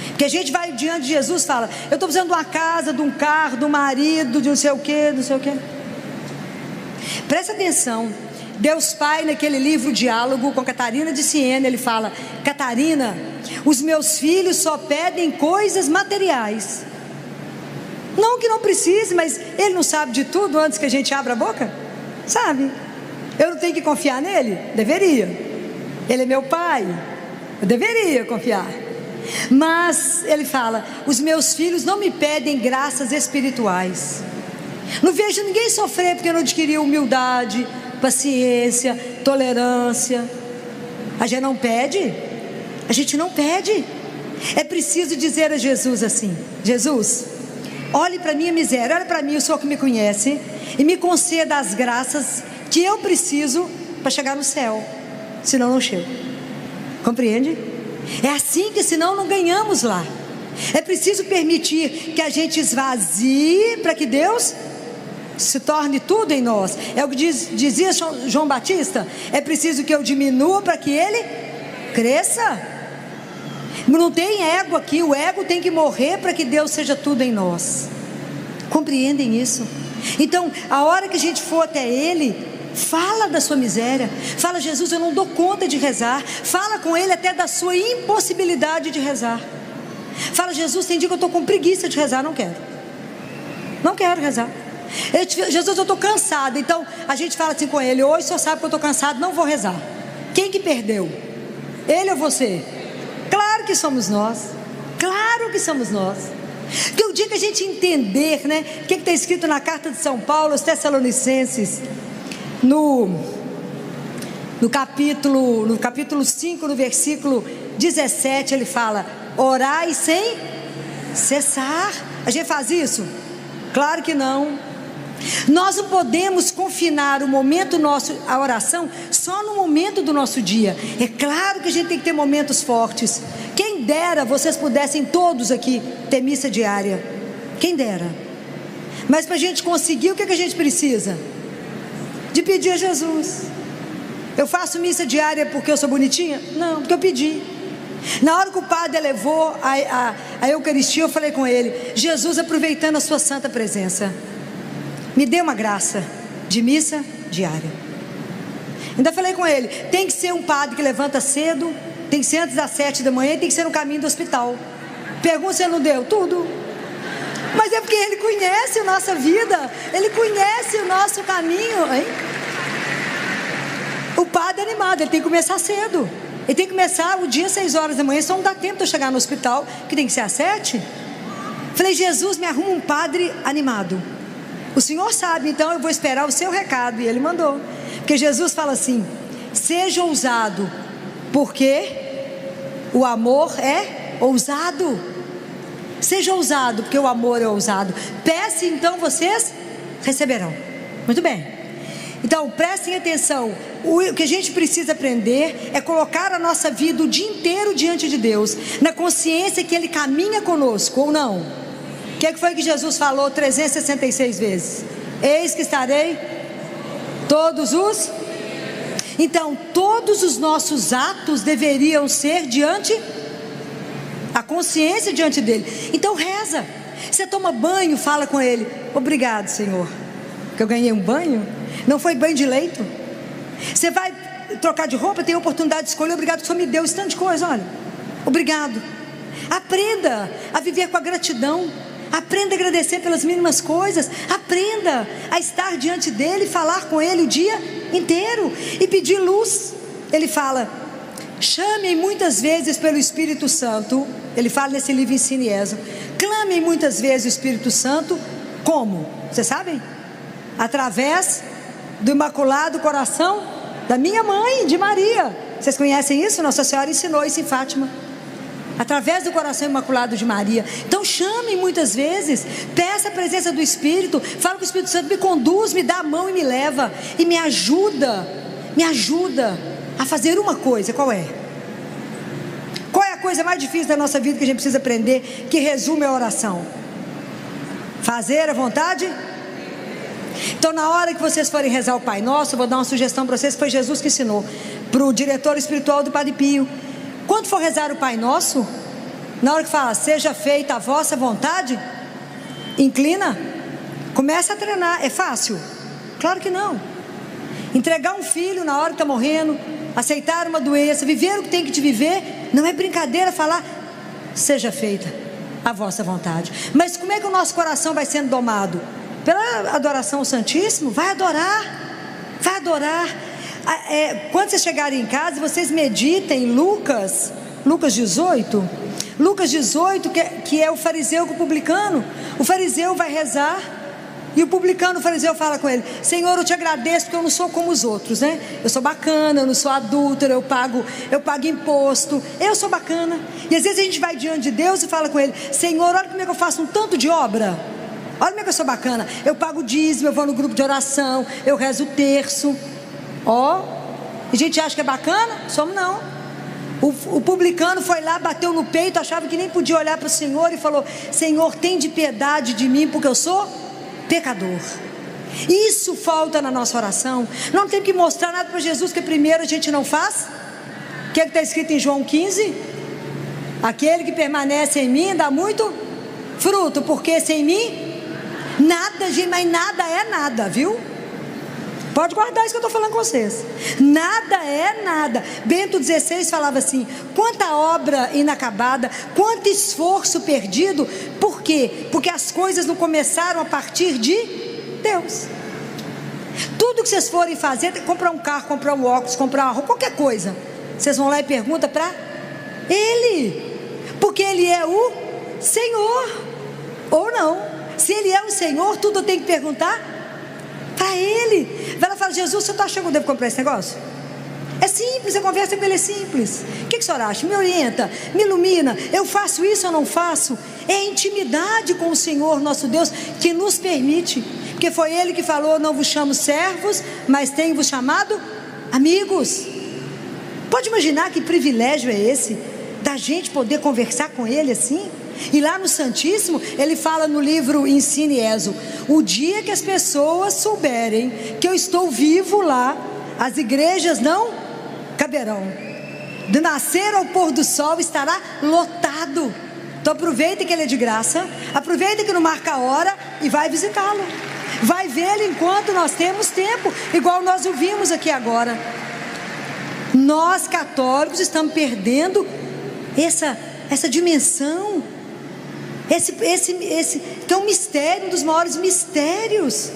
Porque a gente vai diante de Jesus e fala: eu estou precisando de uma casa, de um carro, de um marido, de não sei o que, não sei o que. Presta atenção. Deus Pai, naquele livro Diálogo com Catarina de Siena, ele fala: Catarina, os meus filhos só pedem coisas materiais. Não que não precise, mas Ele não sabe de tudo antes que a gente abra a boca? Sabe? Eu não tenho que confiar nele? Deveria. Ele é meu pai, eu deveria confiar. Mas Ele fala: os meus filhos não me pedem graças espirituais. Não vejo ninguém sofrer porque não adquiriu humildade, paciência, tolerância. A gente não pede. A gente não pede. É preciso dizer a Jesus assim: Jesus, olhe para a minha miséria, olhe para mim, o Senhor que me conhece, e me conceda as graças que eu preciso para chegar no céu, senão não chego. Compreende? É assim que senão não ganhamos lá. É preciso permitir que a gente esvazie para que Deus se torne tudo em nós. É o que dizia João Batista: é preciso que eu diminua para que ele cresça. Não tem ego aqui, o ego tem que morrer para que Deus seja tudo em nós. Compreendem isso? Então, a hora que a gente for até Ele, fala da sua miséria, fala: Jesus, eu não dou conta de rezar. Fala com Ele até da sua impossibilidade de rezar. Fala: Jesus, tem dia que eu estou com preguiça de rezar, não quero rezar. Jesus, eu estou cansado. Então a gente fala assim com Ele: hoje o Senhor sabe que eu estou cansado, não vou rezar. Quem que perdeu? Ele ou você? Claro que somos nós. Claro que somos nós. Porque o dia que a gente entender, né, o que está escrito na carta de São Paulo aos Tessalonicenses, no capítulo 5, no versículo 17, ele fala: orai sem cessar. A gente faz isso? Claro que não. Nós não podemos confinar o momento nosso, a oração, só no momento do nosso dia. É claro que a gente tem que ter momentos fortes. Quem dera vocês pudessem todos aqui ter missa diária. Quem dera. Mas para a gente conseguir, o que a gente precisa? De pedir a Jesus. Eu faço missa diária porque eu sou bonitinha? Não, porque eu pedi. Na hora que o padre elevou a Eucaristia, eu falei com ele: Jesus, aproveitando a sua santa presença, me dê uma graça de missa diária. Ainda falei com ele: tem que ser um padre que levanta cedo, tem que ser antes das 7 da manhã, e tem que ser no caminho do hospital. Pergunta se ele não deu tudo. Mas é porque ele conhece a nossa vida, ele conhece o nosso caminho, hein? O padre é animado, ele tem que começar cedo. Ele tem que começar o dia às 6 horas da manhã, só não dá tempo de eu chegar no hospital, que tem que ser às 7. Falei: Jesus, me arruma um padre animado. O Senhor sabe, então eu vou esperar o seu recado. E Ele mandou. Porque Jesus fala assim: seja ousado, porque o amor é ousado. Seja ousado, porque o amor é ousado. Peça, então vocês receberão. Muito bem. Então prestem atenção. O que a gente precisa aprender é colocar a nossa vida o dia inteiro diante de Deus, na consciência que Ele caminha conosco, ou não? O que foi que Jesus falou 366 vezes? Eis que estarei todos os... Então todos os nossos atos deveriam ser diante, a consciência diante dele. Então reza. Você toma banho, fala com Ele: obrigado, Senhor, que eu ganhei um banho. Não foi banho de leito. Você vai trocar de roupa, tem a oportunidade de escolher: obrigado que o Senhor me deu esse tanto de coisa, olha, obrigado. Aprenda a viver com a gratidão. Aprenda a agradecer pelas mínimas coisas. Aprenda a estar diante dele, falar com ele o dia inteiro e pedir luz. Ele fala: chamem muitas vezes pelo Espírito Santo. Ele fala nesse livro Ensino e Rezo. Clamem muitas vezes o Espírito Santo. Como? Vocês sabem? Através do Imaculado Coração da minha mãe, de Maria. Vocês conhecem isso? Nossa Senhora ensinou isso em Fátima. Através do coração imaculado de Maria. Então chame muitas vezes, peça a presença do Espírito. Fala com o Espírito Santo: me conduz, me dá a mão e me leva, e me ajuda a fazer uma coisa. Qual é? Qual é a coisa mais difícil da nossa vida que a gente precisa aprender, que resume a oração? Fazer a vontade. Então na hora que vocês forem rezar o Pai Nosso, eu vou dar uma sugestão para vocês, que foi Jesus que ensinou, para o diretor espiritual do Padre Pio. Quando for rezar o Pai Nosso, na hora que fala: seja feita a vossa vontade, inclina, começa a treinar. É fácil? Claro que não. Entregar um filho na hora que está morrendo, aceitar uma doença, viver o que tem que te viver, não é brincadeira falar: seja feita a vossa vontade. Mas como é que o nosso coração vai sendo domado? Pela adoração ao Santíssimo. Vai adorar, vai adorar. Quando vocês chegarem em casa, vocês meditem Lucas 18. Lucas 18, que é o fariseu com o publicano. O fariseu vai rezar, e o publicano, o fariseu, fala com ele: Senhor, eu te agradeço porque eu não sou como os outros, né? Eu sou bacana, eu não sou adúltero, eu pago imposto, eu sou bacana. E às vezes a gente vai diante de Deus e fala com ele: Senhor, olha como é que eu faço um tanto de obra. Olha como é que eu sou bacana. Eu pago dízimo, eu vou no grupo de oração, eu rezo o terço. Ó, e a gente acha que é bacana? Somos não. O publicano foi lá, bateu no peito, achava que nem podia olhar para o Senhor e falou: Senhor, tem de piedade de mim, porque eu sou pecador. Isso falta na nossa oração. Não tem que mostrar nada para Jesus, que primeiro a gente não faz. O que está escrito em João 15? Aquele que permanece em mim dá muito fruto, porque sem mim nada, gente, mas nada é nada, viu? Pode guardar isso que eu estou falando com vocês. Nada é nada. Bento XVI falava assim: quanta obra inacabada, quanto esforço perdido. Por quê? Porque as coisas não começaram a partir de Deus. Tudo que vocês forem fazer, comprar um carro, comprar um óculos, comprar uma roupa, qualquer coisa, vocês vão lá e perguntam para Ele, porque Ele é o Senhor, ou não. Se Ele é o Senhor, tudo eu tenho que perguntar para Ele. Ela fala: Jesus, você está achando que eu devo comprar esse negócio? É simples, a conversa com Ele é simples. O que a senhora acha? Me orienta, me ilumina. Eu faço isso ou não faço? É a intimidade com o Senhor nosso Deus que nos permite, porque foi Ele que falou: não vos chamo servos, mas tenho-vos chamado amigos. Pode imaginar que privilégio é esse, da gente poder conversar com Ele assim? E lá no Santíssimo, Ele fala no livro Ensine Ezo: o dia que as pessoas souberem que eu estou vivo lá, as igrejas não caberão. Do nascer ao pôr do sol estará lotado. Então aproveita que Ele é de graça, aproveita que não marca a hora e vai visitá-lo, vai vê-lo enquanto nós temos tempo, igual nós o vimos aqui agora. Nós católicos estamos perdendo essa dimensão, que é um mistério, um dos maiores mistérios.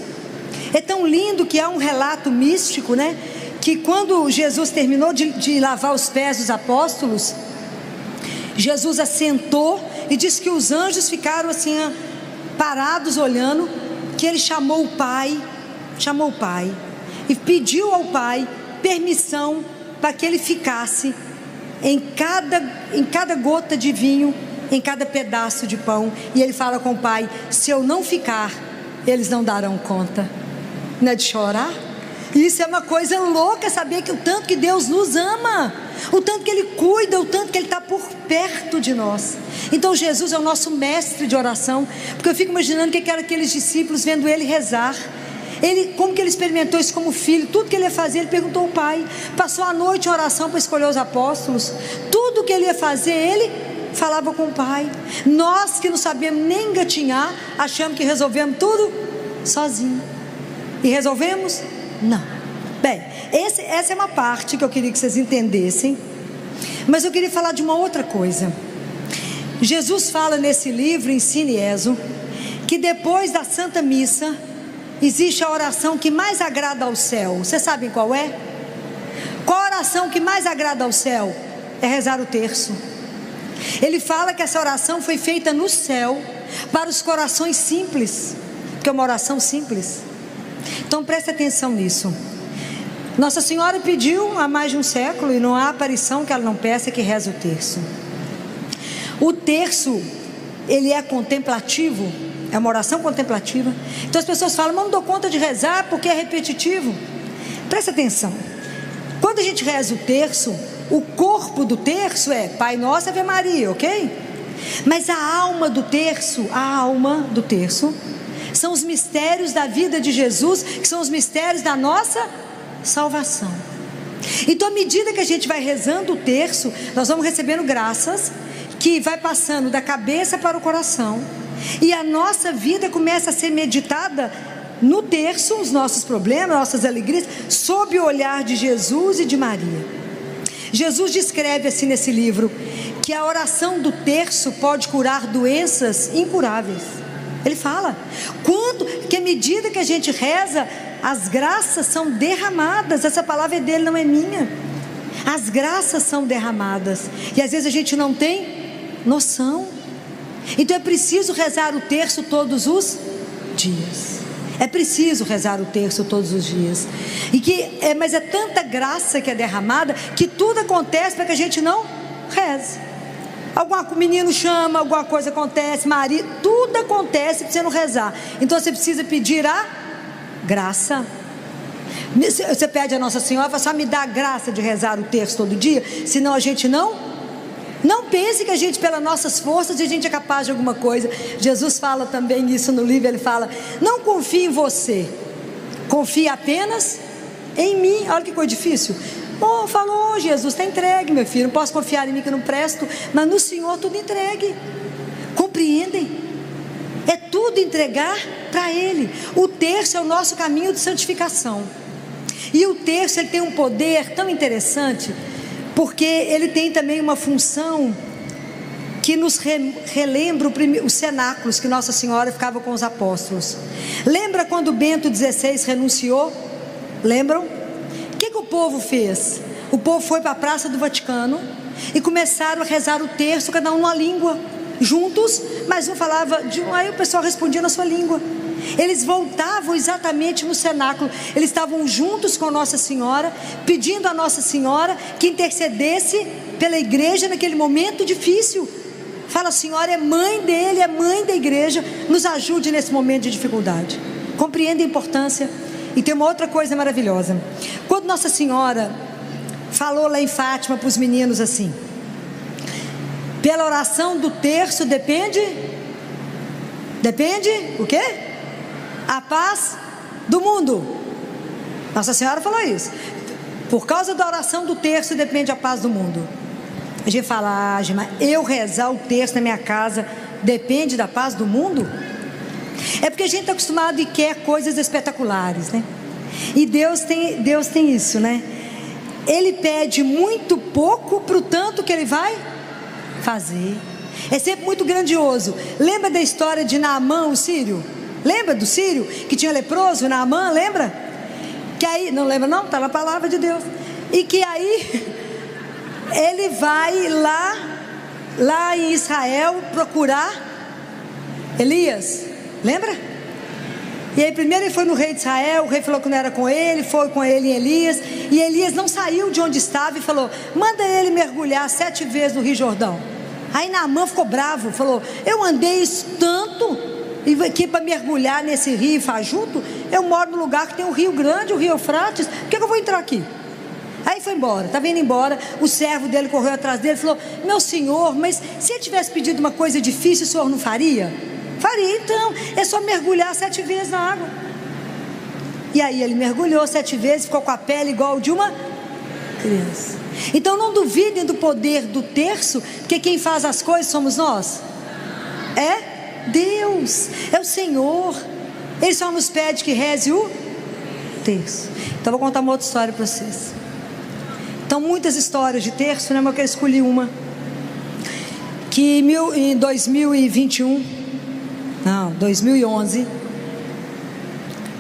É tão lindo que há um relato místico, né? Que quando Jesus terminou de lavar os pés dos apóstolos, Jesus assentou e disse que os anjos ficaram assim, parados olhando, que Ele chamou o Pai e pediu ao Pai permissão para que Ele ficasse em cada gota de vinho, em cada pedaço de pão. E Ele fala com o Pai: se eu não ficar, eles não darão conta. Não é de chorar? Isso é uma coisa louca, saber que o tanto que Deus nos ama, o tanto que Ele cuida, o tanto que Ele está por perto de nós. Então Jesus é o nosso mestre de oração, porque eu fico imaginando que eram aqueles discípulos vendo Ele rezar. Como que Ele experimentou isso como filho? Tudo que Ele ia fazer, Ele perguntou ao Pai. Passou a noite em oração para escolher os apóstolos. Tudo que Ele ia fazer, Ele falava com o Pai. Nós que não sabemos nem engatinhar, achamos que resolvemos tudo sozinho. E resolvemos? Não. Bem, essa é uma parte que eu queria que vocês entendessem. Mas eu queria falar de uma outra coisa. Jesus fala nesse livro, Ensine Ezo, que depois da Santa Missa existe a oração que mais agrada ao céu. Vocês sabem qual é? Qual a oração que mais agrada ao céu? É rezar o terço. Ele fala que essa oração foi feita no céu para os corações simples, que é uma oração simples. Então preste atenção nisso. Nossa Senhora pediu há mais de um século, e não há aparição que ela não peça, que reze o terço. O terço, ele é contemplativo, é uma oração contemplativa. Então as pessoas falam: mas não dou conta de rezar porque é repetitivo. Presta atenção. Quando a gente reza o terço, o corpo do terço é Pai Nosso, Ave Maria, ok? Mas a alma do terço são os mistérios da vida de Jesus, que são os mistérios da nossa salvação. Então, à medida que a gente vai rezando o terço, nós vamos recebendo graças que vai passando da cabeça para o coração, e a nossa vida começa a ser meditada no terço, os nossos problemas, nossas alegrias, sob o olhar de Jesus e de Maria. Jesus descreve assim nesse livro, que a oração do terço pode curar doenças incuráveis. Ele fala que à medida que a gente reza, as graças são derramadas. Essa palavra é dele, não é minha. As graças são derramadas, e às vezes a gente não tem noção. Então é preciso rezar o terço todos os dias. É preciso rezar o terço todos os dias. Mas é tanta graça que é derramada, que tudo acontece para que a gente não reze. Menino chama, alguma coisa acontece, marido, tudo acontece para você não rezar. Então você precisa pedir a graça. Você pede a Nossa Senhora, fala, só me dá a graça de rezar o terço todo dia, senão a gente não pense que a gente, pelas nossas forças, a gente é capaz de alguma coisa. Jesus fala também isso no livro, ele fala, não confie em você, confie apenas em mim. Olha que coisa difícil. Falou, Jesus, está entregue, meu filho, não posso confiar em mim que eu não presto, mas no Senhor tudo entregue. Compreendem? É tudo entregar para Ele. O terço é o nosso caminho de santificação. E o terço, ele tem um poder tão interessante, porque ele tem também uma função que nos relembra os cenáculos que Nossa Senhora ficava com os apóstolos. Lembra quando Bento XVI renunciou? Lembram? O que o povo fez? O povo foi para a Praça do Vaticano e começaram a rezar o terço, cada um numa língua, juntos, mas um falava de um, aí o pessoal respondia na sua língua. Eles voltavam exatamente no cenáculo, eles estavam juntos com Nossa Senhora, pedindo a Nossa Senhora que intercedesse pela igreja naquele momento difícil. Fala, a Senhora é mãe dele, é mãe da igreja, nos ajude nesse momento de dificuldade. Compreende a importância? E tem uma outra coisa maravilhosa. Quando Nossa Senhora falou lá em Fátima para os meninos assim, pela oração do terço depende o quê? A paz do mundo. Nossa Senhora falou isso. Por causa da oração do terço depende a paz do mundo. A gente fala, mas eu rezar o terço na minha casa depende da paz do mundo? É porque a gente está acostumado e quer coisas espetaculares, né? E Deus tem isso, né? Ele pede muito pouco para o tanto que Ele vai fazer. É sempre muito grandioso. Lembra da história de Naamã, o sírio? Lembra do sírio que tinha leproso, Naamã, lembra? Que aí, não lembra não? Está na palavra de Deus. E que aí ele vai lá em Israel procurar Elias, lembra? E aí primeiro ele foi no rei de Israel, o rei falou que não era com ele, foi com ele em Elias, e Elias não saiu de onde estava e falou, manda ele mergulhar 7 vezes no Rio Jordão. Aí Naamã ficou bravo, falou, eu andei tanto aqui para mergulhar nesse rio fajuto, eu moro num lugar que tem um rio grande, o rio Eufrates, por que eu vou entrar aqui? Aí foi embora, estava indo embora, o servo dele correu atrás dele e falou, meu senhor, mas se ele tivesse pedido uma coisa difícil, o senhor não faria? Faria, então, é só mergulhar 7 vezes na água. E aí ele mergulhou 7 vezes, ficou com a pele igual de uma criança. Então não duvidem do poder do terço, porque quem faz as coisas somos nós. É Deus, é o Senhor. Ele só nos pede que reze o terço. Então vou contar uma outra história para vocês. Então muitas histórias de terço, né? Mas eu escolhi uma que em 2011,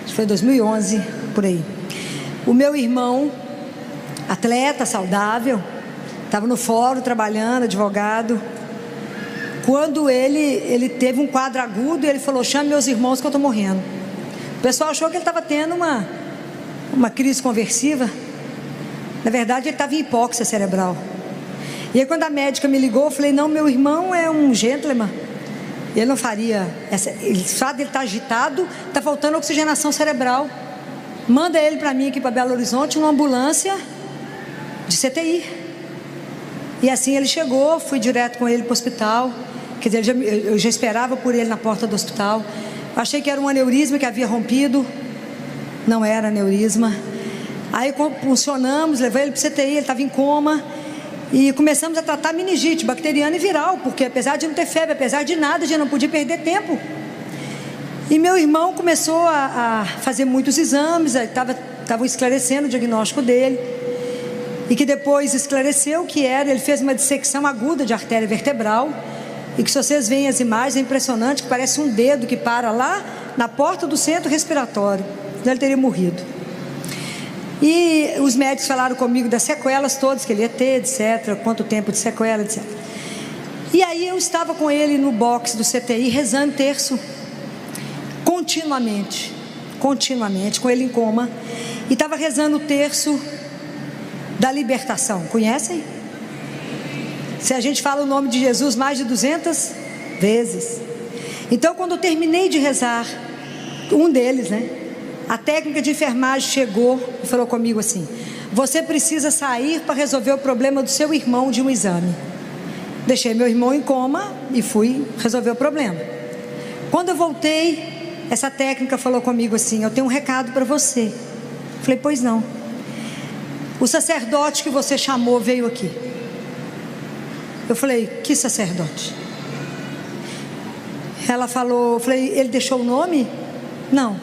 acho que foi 2011, por aí, o meu irmão, atleta, saudável, estava no fórum trabalhando, advogado, quando ele teve um quadro agudo, ele falou, chame meus irmãos que eu estou morrendo. O pessoal achou que ele estava tendo uma crise conversiva. Na verdade ele estava em hipóxia cerebral. E aí quando a médica me ligou, eu falei, não, meu irmão é um gentleman, ele não faria ele só dele estar agitado, está faltando oxigenação cerebral, manda ele para mim aqui para Belo Horizonte, uma ambulância de CTI. E assim ele chegou, fui direto com ele para o hospital. Quer dizer, eu já esperava por ele na porta do hospital. Achei que era um aneurisma que havia rompido, não era aneurisma. Aí funcionamos, levei ele para o CTI, ele estava em coma. E começamos a tratar meningite bacteriana e viral, porque apesar de não ter febre, apesar de nada, a gente não podia perder tempo. E meu irmão começou a fazer muitos exames, estavam esclarecendo o diagnóstico dele, e que depois esclareceu que ele fez uma dissecção aguda de artéria vertebral, e que se vocês veem as imagens, é impressionante, que parece um dedo que para lá na porta do centro respiratório. Então ele teria morrido. E os médicos falaram comigo das sequelas todas que ele ia ter, etc, quanto tempo de sequela, etc. E aí eu estava com ele no box do CTI, rezando terço, continuamente, com ele em coma, e estava rezando o terço da libertação, conhecem? Se a gente fala o nome de Jesus mais de 200 vezes, Então, quando eu terminei de rezar, um deles, né, a técnica de enfermagem chegou e falou comigo assim: você precisa sair para resolver o problema do seu irmão de um exame. Deixei meu irmão em coma e fui resolver o problema. Quando eu voltei, essa técnica falou comigo assim: eu tenho um recado para você. Falei: pois não. O sacerdote que você chamou veio aqui. Eu falei: que sacerdote? Ela falou, eu falei: ele deixou o nome? Não.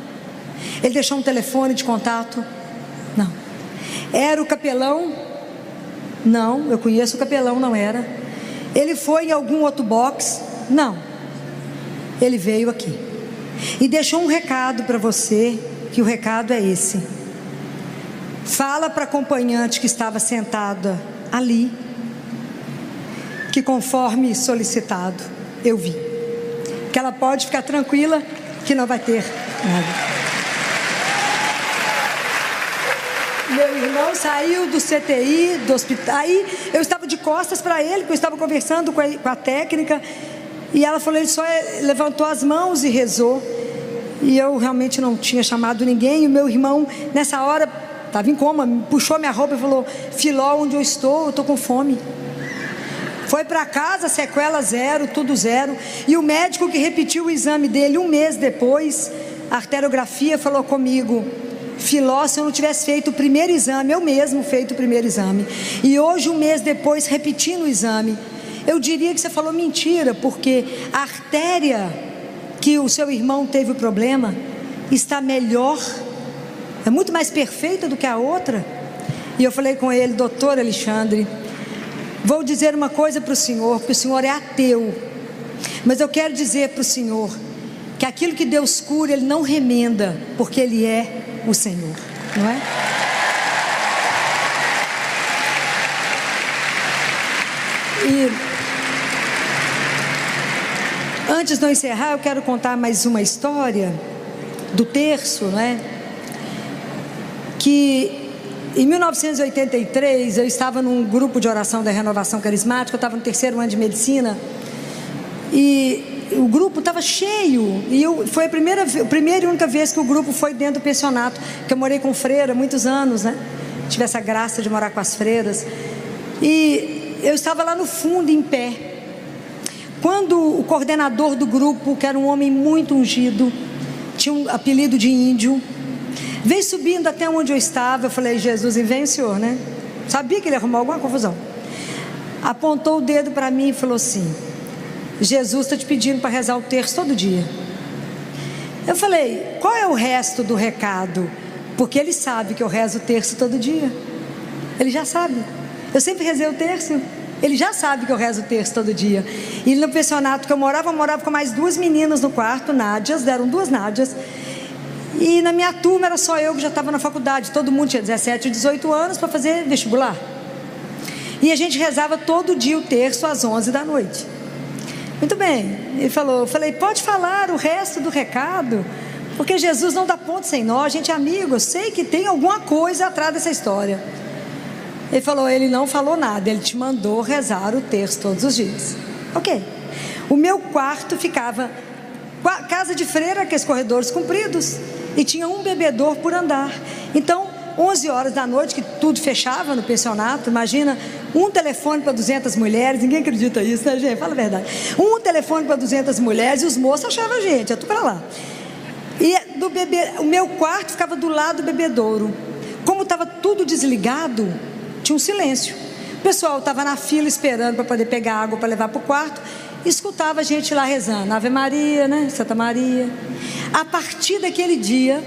Ele deixou um telefone de contato? Não. Era o capelão? Não, eu conheço o capelão, não era. Ele foi em algum outro box? Não. Ele veio aqui e deixou um recado para você, que o recado é esse: fala para a acompanhante que estava sentada ali, que conforme solicitado, eu vi, que ela pode ficar tranquila, que não vai ter nada. Meu irmão saiu do CTI, do hospital, aí eu estava de costas para ele, porque eu estava conversando com a técnica, e ela falou, ele só levantou as mãos e rezou, e eu realmente não tinha chamado ninguém. E o meu irmão, nessa hora, estava em coma, puxou minha roupa e falou: Filó, onde eu estou com fome. Foi para casa, sequela zero, tudo zero. E o médico que repetiu o exame dele um mês depois, a arteriografia, falou comigo: Filó, se eu não tivesse feito o primeiro exame, eu mesmo feito o primeiro exame, e hoje, um mês depois, repetindo o exame, eu diria que você falou mentira, porque a artéria que o seu irmão teve o problema está melhor, é muito mais perfeita do que a outra. E eu falei com ele: doutor Alexandre, vou dizer uma coisa para o senhor, porque o senhor é ateu, mas eu quero dizer para o senhor que aquilo que Deus cura, Ele não remenda, porque Ele é o Senhor, não é? E antes de eu encerrar, eu quero contar mais uma história do terço, não é? Que em 1983 eu estava num grupo de oração da Renovação Carismática, eu estava no 3º ano de medicina, e o grupo estava cheio, e foi a primeira e única vez que o grupo foi dentro do pensionato, que eu morei com freira há muitos anos, né? Tive essa graça de morar com as freiras, e eu estava lá no fundo, em pé, quando o coordenador do grupo, que era um homem muito ungido, tinha um apelido de índio, veio subindo até onde eu estava. Eu falei: Jesus, vem o senhor, né? Sabia que ele arrumou alguma confusão. Apontou o dedo para mim e falou assim: Jesus está te pedindo para rezar o terço todo dia. Eu falei: qual é o resto do recado? Porque ele sabe que eu rezo o terço todo dia. Ele já sabe. Eu sempre rezei o terço. Ele já sabe que eu rezo o terço todo dia. E no pensionato que eu morava com mais 2 meninas no quarto, Nádias, deram 2 Nádias. E na minha turma era só eu que já estava na faculdade. Todo mundo tinha 17 ou 18 anos para fazer vestibular. E a gente rezava todo dia o terço às 11 da noite. Muito bem. Ele falou, eu falei: pode falar o resto do recado, porque Jesus não dá ponto sem nó, a gente é amigo, eu sei que tem alguma coisa atrás dessa história. Ele falou: ele não falou nada, ele te mandou rezar o terço todos os dias. Ok. O meu quarto ficava, casa de freira, aqueles corredores compridos, e tinha um bebedouro por andar. Então, 11 horas da noite, que tudo fechava no pensionato, imagina, um telefone para 200 mulheres, ninguém acredita nisso, né, gente? Fala a verdade. Um telefone para 200 mulheres, e os moços achavam a gente, eu tô para lá. E o meu quarto ficava do lado do bebedouro. Como estava tudo desligado, tinha um silêncio. O pessoal estava na fila esperando para poder pegar água para levar para o quarto, e escutava a gente lá rezando Ave Maria, né? Santa Maria. A partir daquele dia,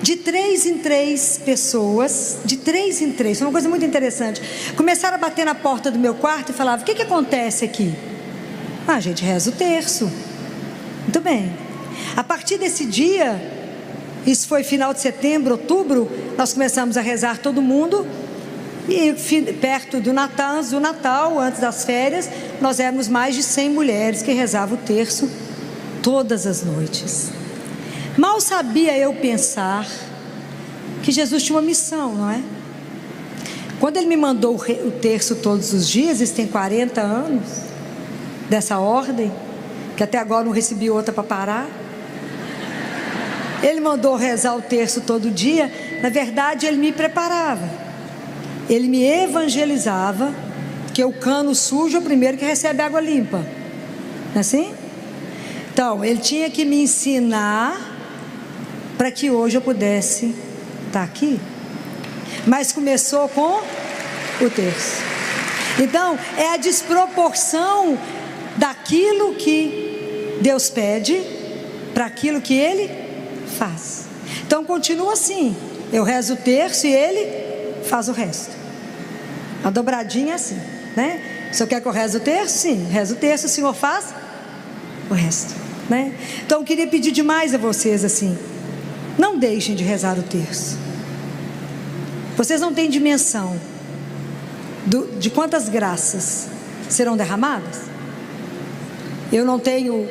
de 3 em 3 pessoas, de 3 em 3, foi uma coisa muito interessante, começaram a bater na porta do meu quarto e falavam: o que acontece aqui? A gente reza o terço. Muito bem. A partir desse dia, isso foi final de setembro, outubro, nós começamos a rezar todo mundo, e perto do Natal, antes das férias, nós éramos mais de 100 mulheres que rezavam o terço todas as noites. Mal sabia eu pensar que Jesus tinha uma missão, não é? Quando Ele me mandou o terço todos os dias, isso tem 40 anos, dessa ordem, que até agora não recebi outra para parar. Ele mandou rezar o terço todo dia. Na verdade, ele me preparava, ele me evangelizava, que o cano sujo é o primeiro que recebe água limpa, não é assim? Então, ele tinha que me ensinar para que hoje eu pudesse estar aqui. Mas começou com o terço. Então, é a desproporção daquilo que Deus pede para aquilo que Ele faz. Então, continua assim. Eu rezo o terço e Ele faz o resto. A dobradinha é assim, né? O senhor quer que eu reze o terço? Sim, rezo o terço, o senhor faz o resto, né? Então, eu queria pedir demais a vocês assim: não deixem de rezar o terço. Vocês não têm dimensão de quantas graças serão derramadas. Eu não tenho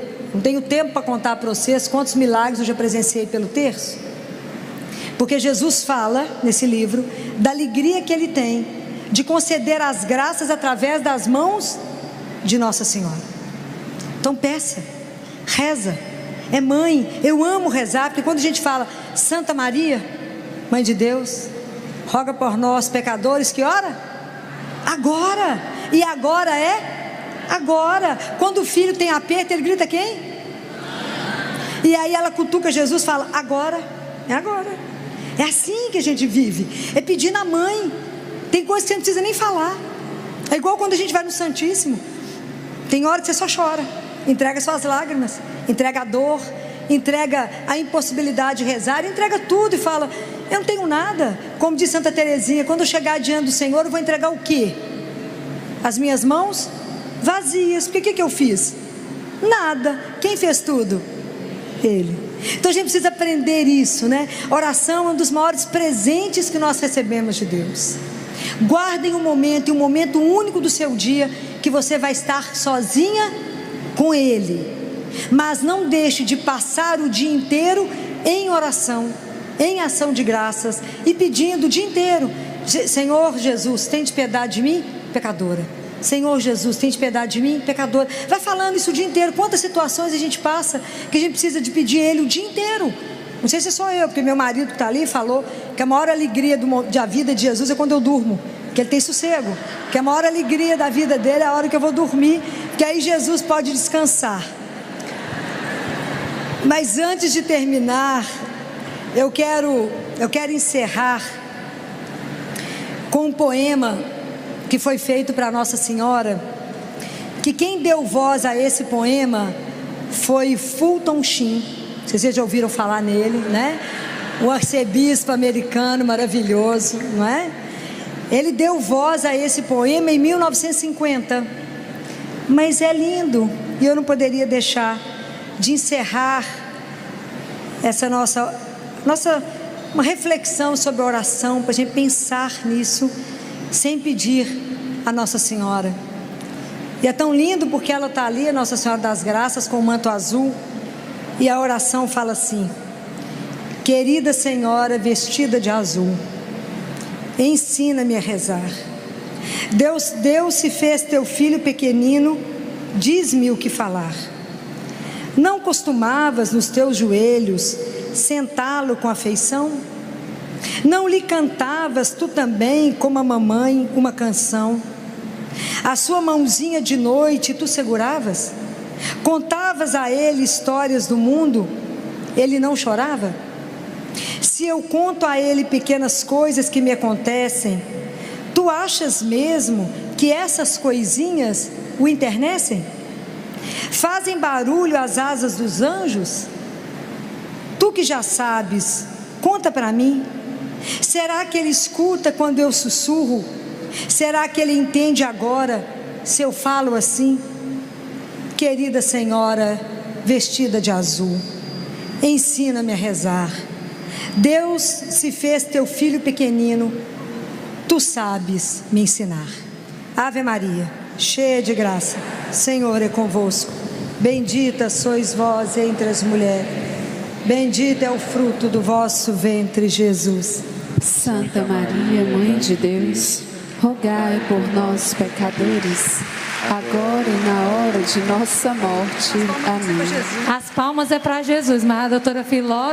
tempo para contar para vocês quantos milagres eu já presenciei pelo terço, porque Jesus fala nesse livro da alegria que Ele tem de conceder as graças através das mãos de Nossa Senhora. Então peça, reza, é mãe. Eu amo rezar, porque quando a gente fala Santa Maria, Mãe de Deus, roga por nós pecadores, que hora? Agora. E agora é agora. Quando o filho tem aperto, ele grita quem? E aí ela cutuca Jesus e fala: agora, é agora. É assim que a gente vive, é pedindo a mãe. Tem coisa que você não precisa nem falar. É igual quando a gente vai no Santíssimo. Tem hora que você só chora, entrega suas lágrimas, entrega a dor, entrega a impossibilidade de rezar, entrega tudo e fala: eu não tenho nada. Como diz Santa Teresinha, quando eu chegar diante do Senhor, eu vou entregar o quê? As minhas mãos vazias. Porque o que eu fiz? Nada. Quem fez tudo? Ele. Então a gente precisa aprender isso, né? Oração é um dos maiores presentes que nós recebemos de Deus. Guardem um momento único do seu dia, que você vai estar sozinha com Ele. Mas não deixe de passar o dia inteiro em oração, em ação de graças, e pedindo o dia inteiro: Senhor Jesus, tem de piedade de mim, pecadora. Senhor Jesus, tem de piedade de mim, pecadora. Vai falando isso o dia inteiro. Quantas situações a gente passa que a gente precisa de pedir Ele o dia inteiro. Não sei se sou eu, porque meu marido que está ali falou que a maior alegria da vida de Jesus é quando eu durmo, que ele tem sossego, que a maior alegria da vida dele é a hora que eu vou dormir, que aí Jesus pode descansar. Mas antes de terminar, eu quero encerrar com um poema que foi feito para Nossa Senhora, que quem deu voz a esse poema foi Fulton Sheen. Vocês já ouviram falar nele, né? O arcebispo americano maravilhoso, não é? Ele deu voz a esse poema em 1950. Mas é lindo, e eu não poderia deixar de encerrar essa uma reflexão sobre a oração, para a gente pensar nisso, sem pedir a Nossa Senhora. E é tão lindo porque ela está ali, a Nossa Senhora das Graças, com o manto azul, e a oração fala assim: querida Senhora vestida de azul, ensina-me a rezar. Deus se fez teu filho pequenino, diz-me o que falar. Não costumavas nos teus joelhos sentá-lo com afeição? Não lhe cantavas tu também, como a mamãe, uma canção? A sua mãozinha de noite tu seguravas? Contavas a ele histórias do mundo? Ele não chorava? Se eu conto a ele pequenas coisas que me acontecem, tu achas mesmo que essas coisinhas o enternecem? Fazem barulho as asas dos anjos? Tu que já sabes, conta para mim. Será que ele escuta quando eu sussurro? Será que ele entende agora se eu falo assim? Querida Senhora vestida de azul, ensina-me a rezar. Deus se fez teu filho pequenino, tu sabes me ensinar. Ave Maria, cheia de graça, Senhor é convosco. Bendita sois vós entre as mulheres, bendito é o fruto do vosso ventre, Jesus. Santa Maria, Mãe de Deus, rogai por nós, pecadores, agora e na hora de nossa morte. Amém. As palmas é para Jesus, mas a doutora Filó